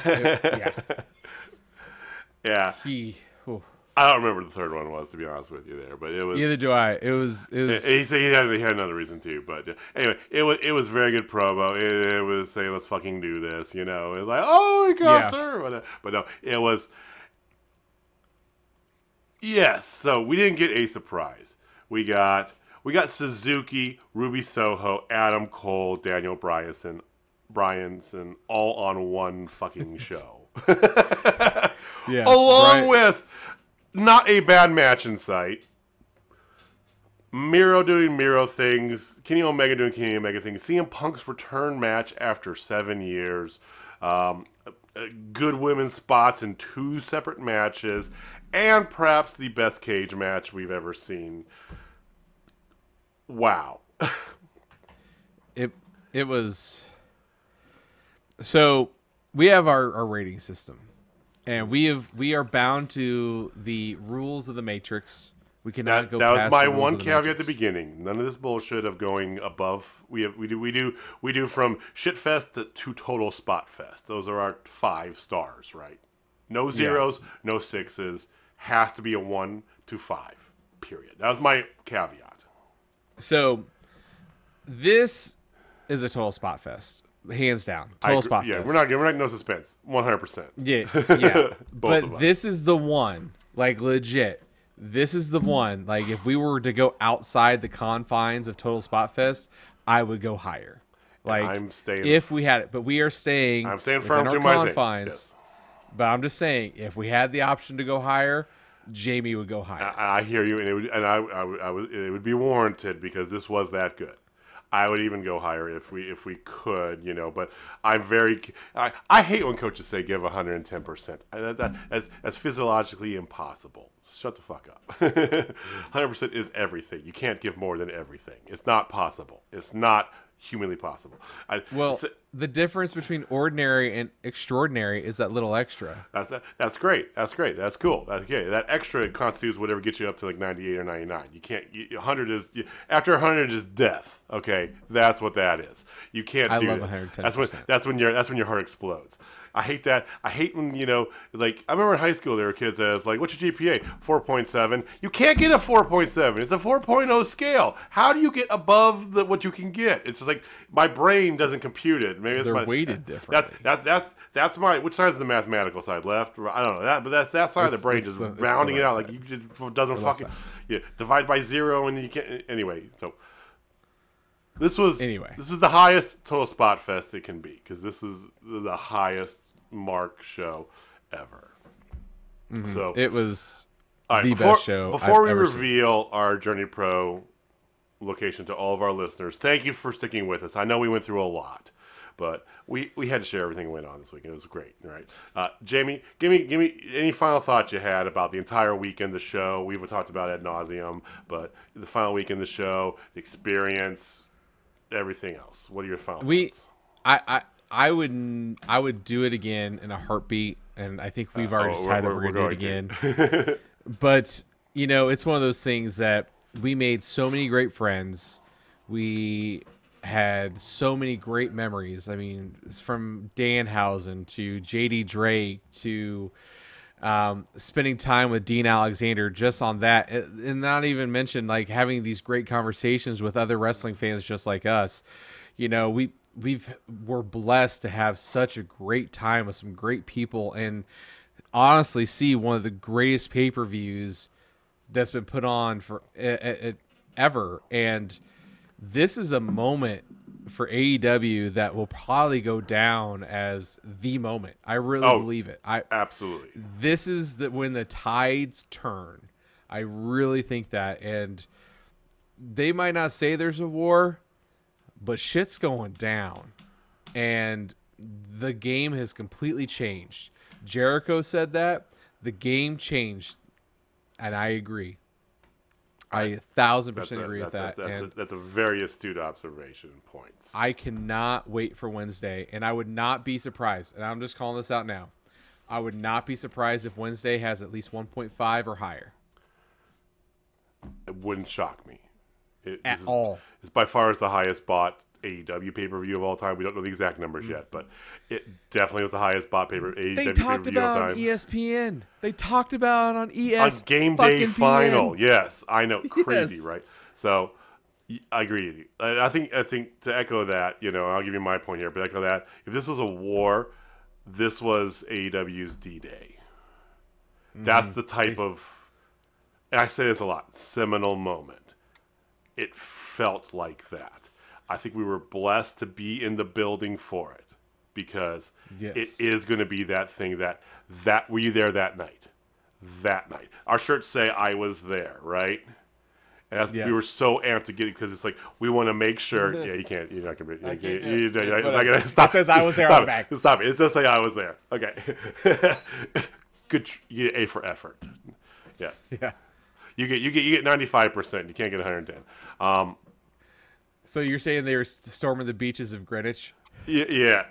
Yeah.
Yeah. I don't remember what the third one was, to be honest with you there, but it was.
Neither do I. It was.
He said he had another reason too, but anyway, it was very good promo. It was saying, "Let's fucking do this," It was like, "Oh my God, sir!" But no, it was. Yes, so we didn't get a surprise. We got Suzuki, Ruby Soho, Adam Cole, Daniel Bryanson, all on one fucking show.
Yeah,
along with not a bad match in sight. Miro doing Miro things, Kenny Omega doing Kenny Omega things, CM Punk's return match after 7 years, good women's spots in 2 separate matches, and perhaps the best cage match we've ever seen. Wow.
It was. So we have our rating system, and we are bound to the rules of the Matrix. We cannot go.
That was
past
my
the rules
one
of the
caveat
Matrix.
at the beginning. None of this bullshit of going above. We do from shit fest to total spot fest. Those are our 5 stars, right? No zeros, no 6s. Has to be a 1 to 5. Period. That was my caveat.
So this is a total spot fest, hands down. Total spot
yeah,
fest.
we're not no suspense. 100%.
Yeah. But this is the one, like legit. This is the one. Like if we were to go outside the confines of Total Spot Fest, I would go higher. Like,
I'm staying.
If we had it, but we are staying.
I'm staying
within
firm
our
to my
confines.
thing. Yes.
But I'm just saying, if we had the option to go higher, Jamie would go higher.
I hear you, and it would be warranted because this was that good. I would even go higher if we could, But I'm I hate when coaches say give 110%. That's physiologically impossible. Shut the fuck up. 100% is everything. You can't give more than everything. It's not possible. It's not humanly possible.
The difference between ordinary and extraordinary is that little extra.
That's great. That's great. That's cool. Okay. That extra constitutes whatever gets you up to like 98 or 99. You can't. 100 is after 100 is death. Okay, that's what that is. You can't do
love
that.
110%.
That's when your heart explodes. I hate that. I hate when like I remember in high school there were kids that was like, "What's your GPA?" 4.7. You can't get a 4.7. It's a 4.0 scale. How do you get above what you can get? It's just like my brain doesn't compute it. Maybe
They're weighted differently.
That's my which side is the mathematical side? Left? I don't know that, but that's that side of the brain just rounding it out like you just doesn't fucking divide by 0 and you can't anyway. So. This is the highest total spot fest it can be because this is the highest mark show ever. Mm-hmm. So
it was
the
best show.
Before we reveal our Journey Pro location to all of our listeners, thank you for sticking with us. I know we went through a lot, but we had to share everything that went on this week. It was great, right? Jamie, give me any final thoughts you had about the entire weekend, the show. We've talked about it ad nauseum, but the final weekend, the show, the experience. Everything else. What are your final thoughts?
I would do it again in a heartbeat, and I think we've already decided that we're going to do it again. But it's one of those things that we made so many great friends. We had so many great memories. I mean, from Danhausen to JD Drake to spending time with Dean Alexander just on that, and not even mention like having these great conversations with other wrestling fans just like us. We're blessed to have such a great time with some great people and honestly see one of the greatest pay-per-views that's been put on for ever. And this is a moment for AEW that will probably go down as the moment. I really believe it.
Absolutely.
This is when the tides turn. I really think that. And they might not say there's a war, but shit's going down. And the game has completely changed. Jericho said that. The game changed. And I agree. I 1,000% agree with that.
That's a very astute observation. Points.
I cannot wait for Wednesday, and I would not be surprised. And I'm just calling this out now. I would not be surprised if Wednesday has at least 1.5 or higher.
It wouldn't shock me.
All.
It's by far the highest bought AEW pay-per-view of all time. We don't know the exact numbers yet, but it definitely was the highest bought AEW pay-per-view of all time.
They talked about on ESPN. They talked about on ES.
On game day final. Yes, I know. Crazy, yes. Right? So I agree with you. I think to echo that, I'll give you my point here, but echo that. If this was a war, this was AEW's D-Day. That's the type of, and I say this a lot, seminal moment. It felt like that. I think we were blessed to be in the building for it because it is going to be that thing that were you there that night? That night. Our shirts say I was there, right? And we were so amped to get it because it's like we want to make sure. Yeah, you can't. You're not going to. You're not going to stop.
It says I was there on the back.
Stop it. It does say I was there. Okay. Good. You get A for effort. Yeah.
Yeah.
You get 95%. You can't get 110.
So you're saying they were storming the beaches of Greenwich?
Yeah,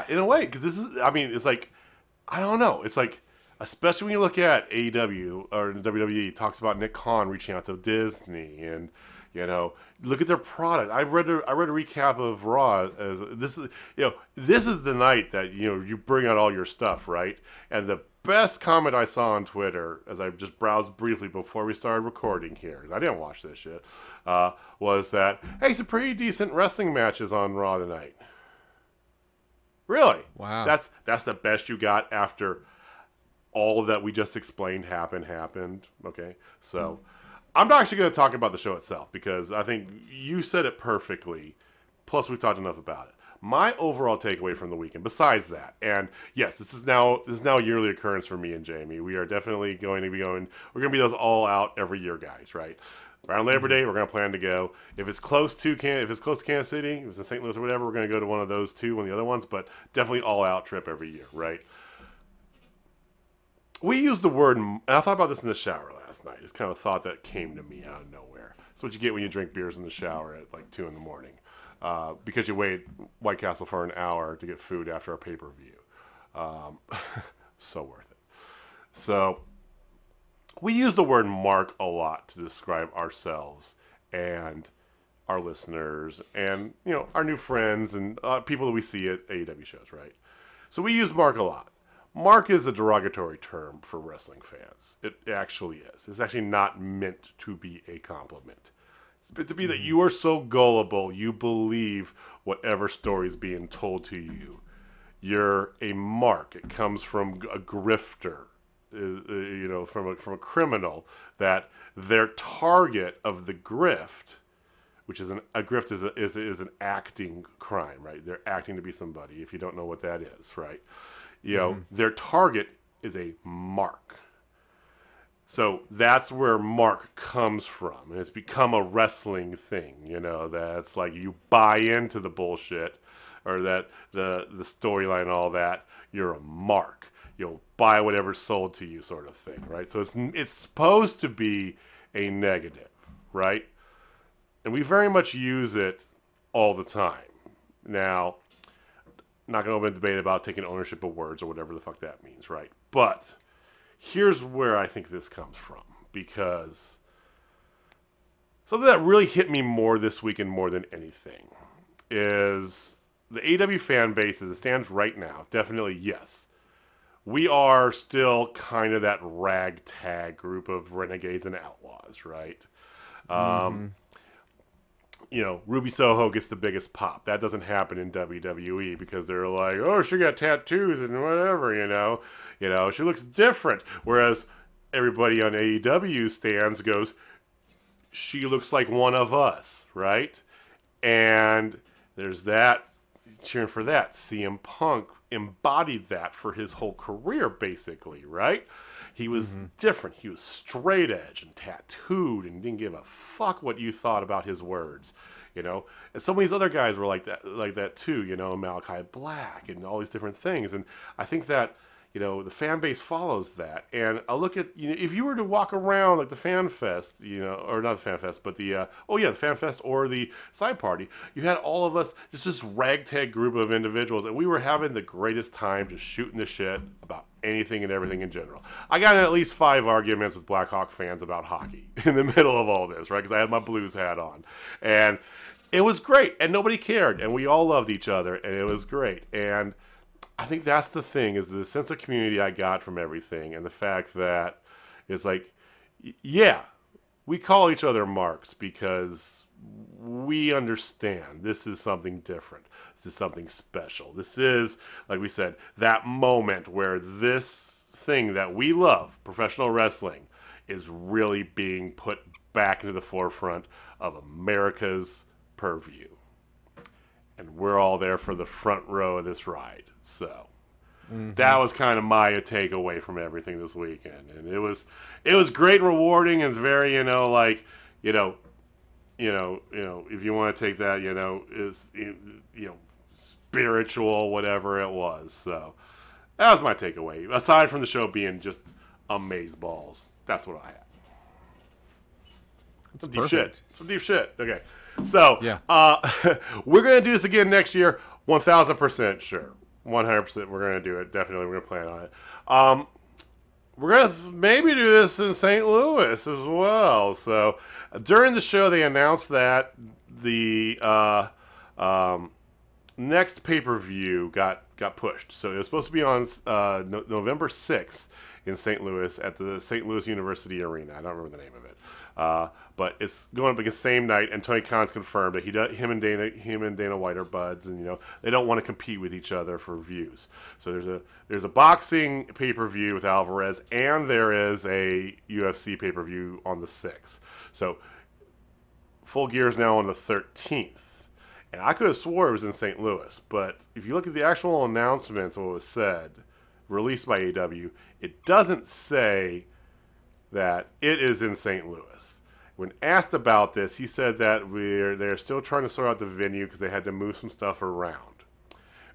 in a way, because this is, it's like, I don't know, it's like, especially when you look at AEW or WWE, talks about Nick Khan reaching out to Disney, and look at their product. I read a recap of Raw as this is the night that you bring out all your stuff, right? And the best comment I saw on Twitter, as I just browsed briefly before we started recording here, I didn't watch this shit, was that, hey, some pretty decent wrestling matches on Raw tonight. Really?
Wow.
That's the best you got after all that we just explained happened. Okay? So, I'm not actually going to talk about the show itself because I think you said it perfectly. Plus, we've talked enough about it. My overall takeaway from the weekend, besides that, and yes, this is now a yearly occurrence for me and Jamie. We are definitely going to be going. We're going to be those all out every year guys, right? Around Labor Day, we're going to plan to go. If it's close to Kansas City, if it's in St. Louis or whatever, we're going to go to one of those two, one of the other ones. But definitely all out trip every year, right? We use the word, and I thought about this in the shower last night. It's kind of a thought that came to me out of nowhere. It's what you get when you drink beers in the shower at like 2 in the morning. Because you wait White Castle for an hour to get food after a pay-per-view. So worth it. So, we use the word mark a lot to describe ourselves and our listeners and, you know, our new friends and people that we see at AEW shows, right? So we use mark a lot. Mark is a derogatory term for wrestling fans. It actually is. It's actually not meant to be a compliment. It's meant to be that you are so gullible, you believe whatever story is being told to you. You're a mark. It comes from a grifter, you know, from a criminal, that their target of the grift, which is a grift is an acting crime, right? They're acting to be somebody. If you don't know what that is, right? You know, their target is a mark. So that's where mark comes from. And it's become a wrestling thing, you know, that's like you buy into the bullshit or that the storyline and all that, you're a mark. You'll buy whatever's sold to you sort of thing, right? So it's supposed to be a negative, right? And we very much use it all the time. Now, not going to open a debate about taking ownership of words or whatever the fuck that means, right? But here's where I think this comes from, because something that really hit me more this weekend more than anything is the AEW fan base as it stands right now. Definitely, yes. We are still kind of that ragtag group of renegades and outlaws, right? You know, Ruby Soho gets the biggest pop. That doesn't happen in WWE because they're like, oh, she got tattoos and whatever, you know. You know, she looks different. Whereas everybody on AEW stands goes, she looks like one of us, right? And there's that, cheering for that. CM Punk embodied that for his whole career, basically, right? He was different. He was straight edge and tattooed and didn't give a fuck what you thought about his words, you know. And some of these other guys were like that too, you know, Malachi Black and all these different things. And I think that, you know, the fan base follows that. And I look at, you know, if you were to walk around like the Fan Fest, you know, or not the Fan Fest, but the the Fan Fest or the Side Party, you had all of us, just this ragtag group of individuals, and we were having the greatest time just shooting the shit about anything and everything in general. I got in at least 5 arguments with Blackhawk fans about hockey in the middle of all this, right? Because I had my Blues hat on. And it was great, and nobody cared, and we all loved each other, and it was great. And I think that's the thing, is the sense of community I got from everything, and the fact that it's like, yeah, we call each other marks because we understand this is something different. This is something special. This is, like we said, that moment where this thing that we love, professional wrestling, is really being put back into the forefront of America's purview. And we're all there for the front row of this ride. So that was kind of my takeaway from everything this weekend. And it was great and rewarding, and it's very, you know, like, you know, if you want to take that, you know, is, you know, spiritual, whatever it was. So that was my takeaway. Aside from the show being just amazeballs, that's what I had. Some deep shit. Some deep shit. Okay. So, yeah. We're going to do this again next year. 1,000% sure. 100% we're going to do it. Definitely we're going to plan on it. We're going to maybe do this in St. Louis as well. So, during the show, they announced that the next pay-per-view got pushed. So, it was supposed to be on November 6th in St. Louis at the St. Louis University Arena. I don't remember the name of it. But it's going up against the same night, and Tony Khan's confirmed that him and Dana White are buds, and, you know, they don't want to compete with each other for views. So there's a boxing pay-per-view with Alvarez, and there is a UFC pay-per-view on the 6th. So Full Gear is now on the 13th, And I could have swore it was in St. Louis, but if you look at the actual announcements, what was said, released by AEW, it doesn't say that it is in St. Louis. When asked about this, he said that they're still trying to sort out the venue because they had to move some stuff around,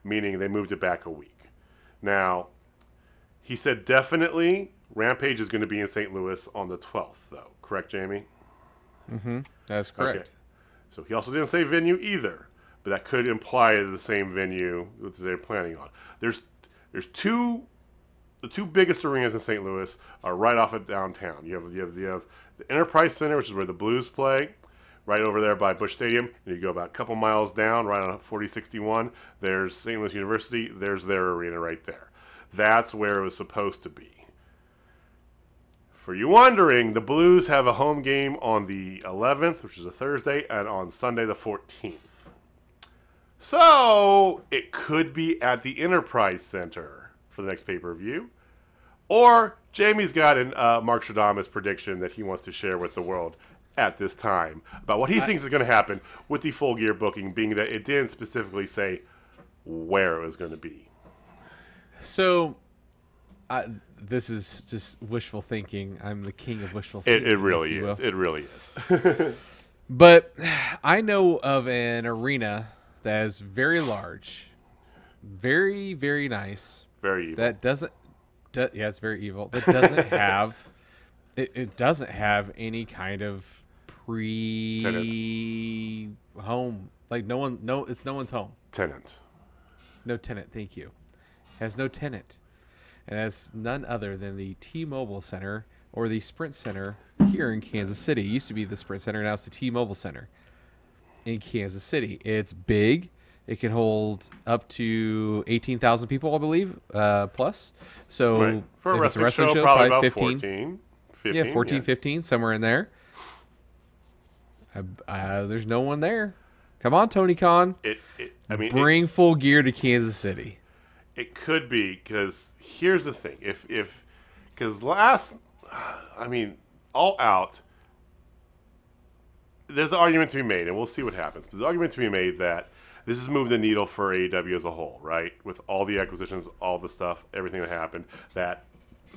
meaning they moved it back a week. Now, he said definitely Rampage is going to be in St. Louis on the 12th, though. Correct, Jamie?
Mm-hmm. That's correct.
Okay. So he also didn't say venue either, but that could imply the same venue that they're planning on. There's the two biggest arenas in St. Louis are right off of downtown. You have the Enterprise Center, which is where the Blues play, right over there by Busch Stadium. And you go about a couple miles down, right on 4061. There's St. Louis University. There's their arena right there. That's where it was supposed to be. For you wondering, the Blues have a home game on the 11th, which is a Thursday, and on Sunday the 14th. So, it could be at the Enterprise Center for the next pay-per-view. Or, Jamie's got a Mark Stradamus prediction that he wants to share with the world at this time about what he thinks is going to happen with the Full Gear booking, being that it didn't specifically say where it was going to be.
So, this is just wishful thinking. I'm the king of wishful thinking.
It really is. It really is.
But I know of an arena that is very large, very, very nice.
Very evil.
That doesn't. Yeah, it's very evil. That doesn't have. It doesn't have any kind of home. Like it's no one's home.
Tenant.
No tenant. Thank you. Has no tenant. And that's none other than the T-Mobile Center or the Sprint Center here in Kansas City. It used to be the Sprint Center, now it's the T-Mobile Center in Kansas City. It's big. It can hold up to 18,000 people, I believe, plus. So
right. For a wrestling show, probably about 15.
15, somewhere in there. There's no one there. Come on, Tony Khan. Bring Full Gear to Kansas City.
It could be, because here's the thing. Because All Out, there's an argument to be made, and we'll see what happens. There's an argument to be made that this has moved the needle for AEW as a whole, right? With all the acquisitions, all the stuff, everything that happened, that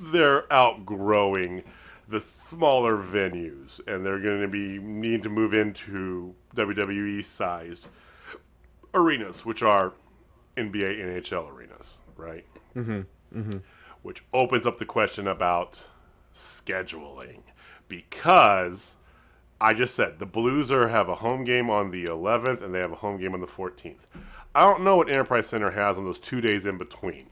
they're outgrowing the smaller venues, and they're going to need to move into WWE-sized arenas, which are NBA, NHL arenas, right?
Mm-hmm. Mm-hmm.
Which opens up the question about scheduling, because I just said the Blues have a home game on the 11th and they have a home game on the 14th. I don't know what Enterprise Center has on those 2 days in between,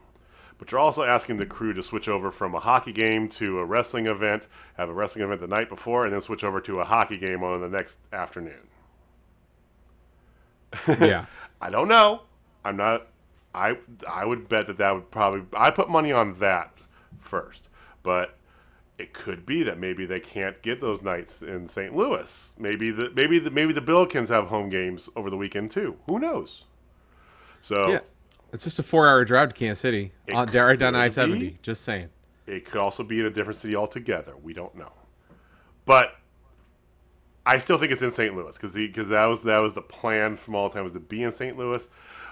but you're also asking the crew to switch over from a hockey game to a wrestling event, have a wrestling event the night before, and then switch over to a hockey game on the next afternoon.
Yeah.
I don't know. I would bet that would probably, I'd put money on that first, but it could be that maybe they can't get those nights in St. Louis. Maybe the Billikens have home games over the weekend too. Who knows? So
yeah, it's just a 4-hour drive to Kansas City right down I-70. Just saying.
It could also be in a different city altogether. We don't know, but I still think it's in St. Louis because that was the plan from all time, was to be in St. Louis.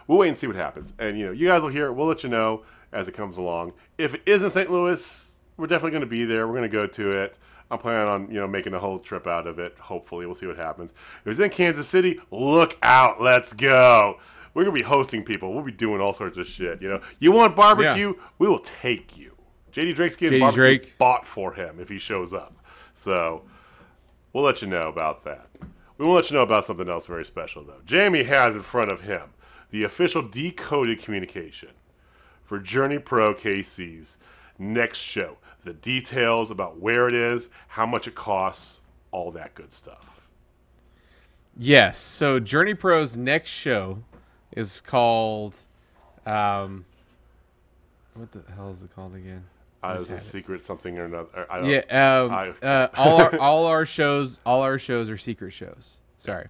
We'll wait and see what happens, and you guys will hear it. We'll let you know as it comes along. If it is in St. Louis, we're definitely going to be there. We're going to go to it. I'm planning on making a whole trip out of it. Hopefully, we'll see what happens. If it's in Kansas City, look out. Let's go. We're going to be hosting people. We'll be doing all sorts of shit. You want barbecue? Yeah. We will take you. JD Drake's getting barbecue bought for him if he shows up. So we'll let you know about that. We won't let you know about something else very special, though. Jamie has in front of him the official decoded communication for Journey Pro KC's next show. The details about where it is, how much it costs, all that good stuff.
Yes. So Journey Pro's next show is called, what the hell is it called again?
It's a secret something or another.
All our shows are secret shows. Sorry.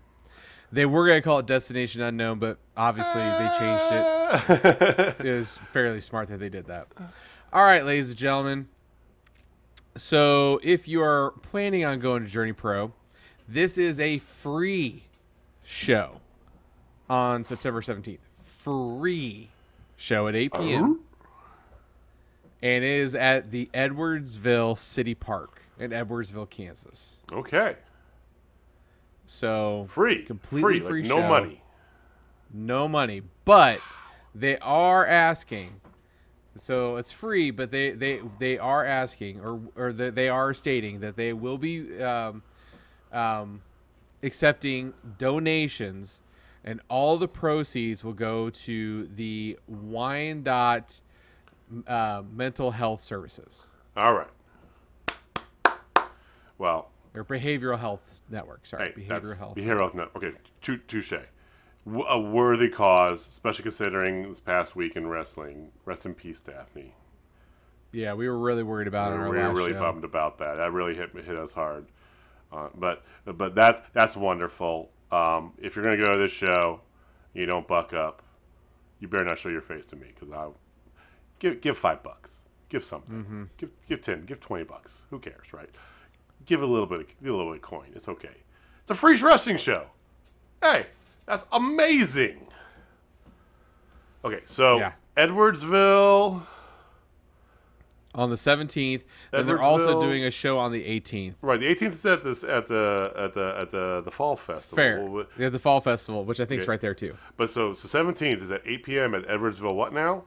They were going to call it Destination Unknown, but obviously they changed it. It was fairly smart that they did that. All right, ladies and gentlemen. So if you are planning on going to Journey Pro, this is a free show. on September 17th. Free show at 8 p.m. And it is at the Edwardsville City Park in Edwardsville, Kansas.
Okay.
So
completely free
show.
No money.
No money. But they are asking. So it's free, but they are asking or they are stating that they will be accepting donations, and all the proceeds will go to the Wyandotte Mental Health Services.
All right. Well,
or Behavioral Health Network. Sorry,
hey,
Behavioral Health.
Behavioral Health Network. Okay, touche. A worthy cause, especially considering this past week in wrestling. Rest in peace, Daphne.
Yeah, we were really worried about it on our
We were
last
really
show.
bummed about that. That really hit us hard. But that's wonderful. If you're gonna go to this show, you don't buck up. You better not show your face to me, because I'll give $5, give something, give 10, give $20. Who cares, right? Give a little bit of coin. It's okay. It's a free wrestling show. Hey, that's amazing. Okay, so
yeah.
Edwardsville.
On the 17th, and they're also doing a show on the 18th.
Right, the 18th is at the Fall Festival.
Fair. Yeah, the Fall Festival, which I think is right there too.
But so 17th is at 8 p.m. at Edwardsville. What now?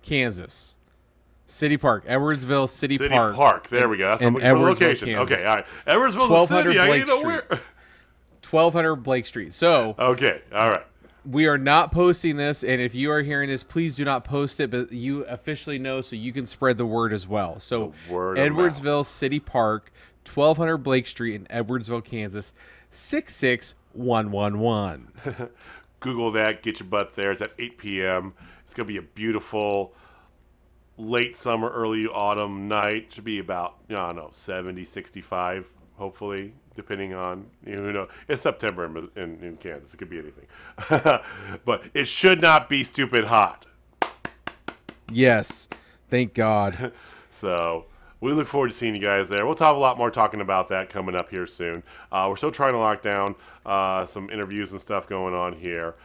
Kansas City Park, Edwardsville City Park.
City Park. There we go. That's the location.
Kansas.
Okay, all right. Edwardsville, the city. I need to know where.
1200 Blake Street. So.
Okay, all right.
We are not posting this, and if you are hearing this, please do not post it, but you officially know so you can spread the word as well. So Edwardsville City Park, 1200 Blake Street in Edwardsville, Kansas, 66111.
Google that, get your butt there. It's at 8 p.m. It's going to be a beautiful late summer, early autumn night. Should be about, 70, 65, hopefully. Depending on, who knows. It's September in Kansas. It could be anything. But it should not be stupid hot.
Yes. Thank God.
So we look forward to seeing you guys there. We'll have a lot more talking about that coming up here soon. We're still trying to lock down some interviews and stuff going on here.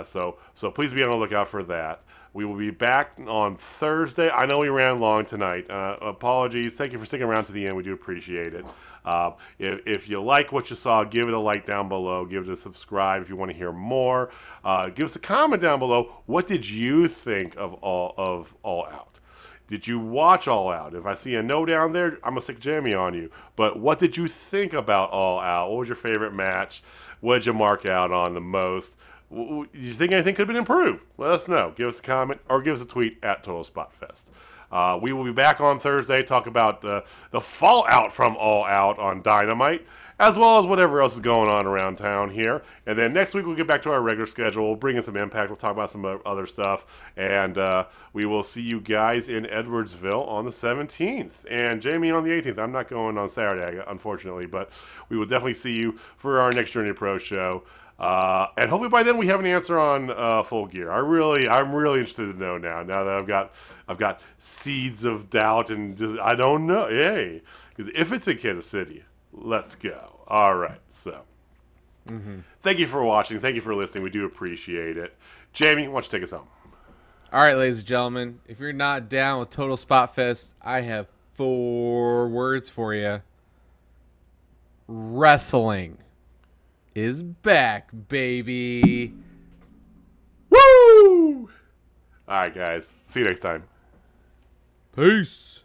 So please be on the lookout for that. We will be back on Thursday. I know we ran long tonight. Apologies. Thank you for sticking around to the end. We do appreciate it. If you like what you saw, give it a like down below. Give it a subscribe if you want to hear more. Give us a comment down below. What did you think of All Out? Did you watch All Out? If I see a no down there, I'm going to stick Jamie on you. But what did you think about All Out? What was your favorite match? What did you mark out on the most? Do you think anything could have been improved? Let us know. Give us a comment or give us a tweet at Total Spot Fest. We will be back on Thursday, talk about the fallout from All Out on Dynamite, as well as whatever else is going on around town here. And then next week we'll get back to our regular schedule. We'll bring in some Impact. We'll talk about some other stuff. And we will see you guys in Edwardsville on the 17th. And Jamie on the 18th. I'm not going on Saturday, unfortunately, but we will definitely see you for our next Journey Pro show. And hopefully by then we have an answer on Full Gear. I'm really interested to know now. Now that I've got seeds of doubt and just, I don't know. Hey, because if it's in Kansas City, let's go. All right. So, Thank you for watching. Thank you for listening. We do appreciate it. Jamie, why don't you take us home?
All right, ladies and gentlemen, if you're not down with Total Spot Fest, I have 4 words for you. Wrestling is back, baby.
Woo! All right, guys. See you next time.
Peace.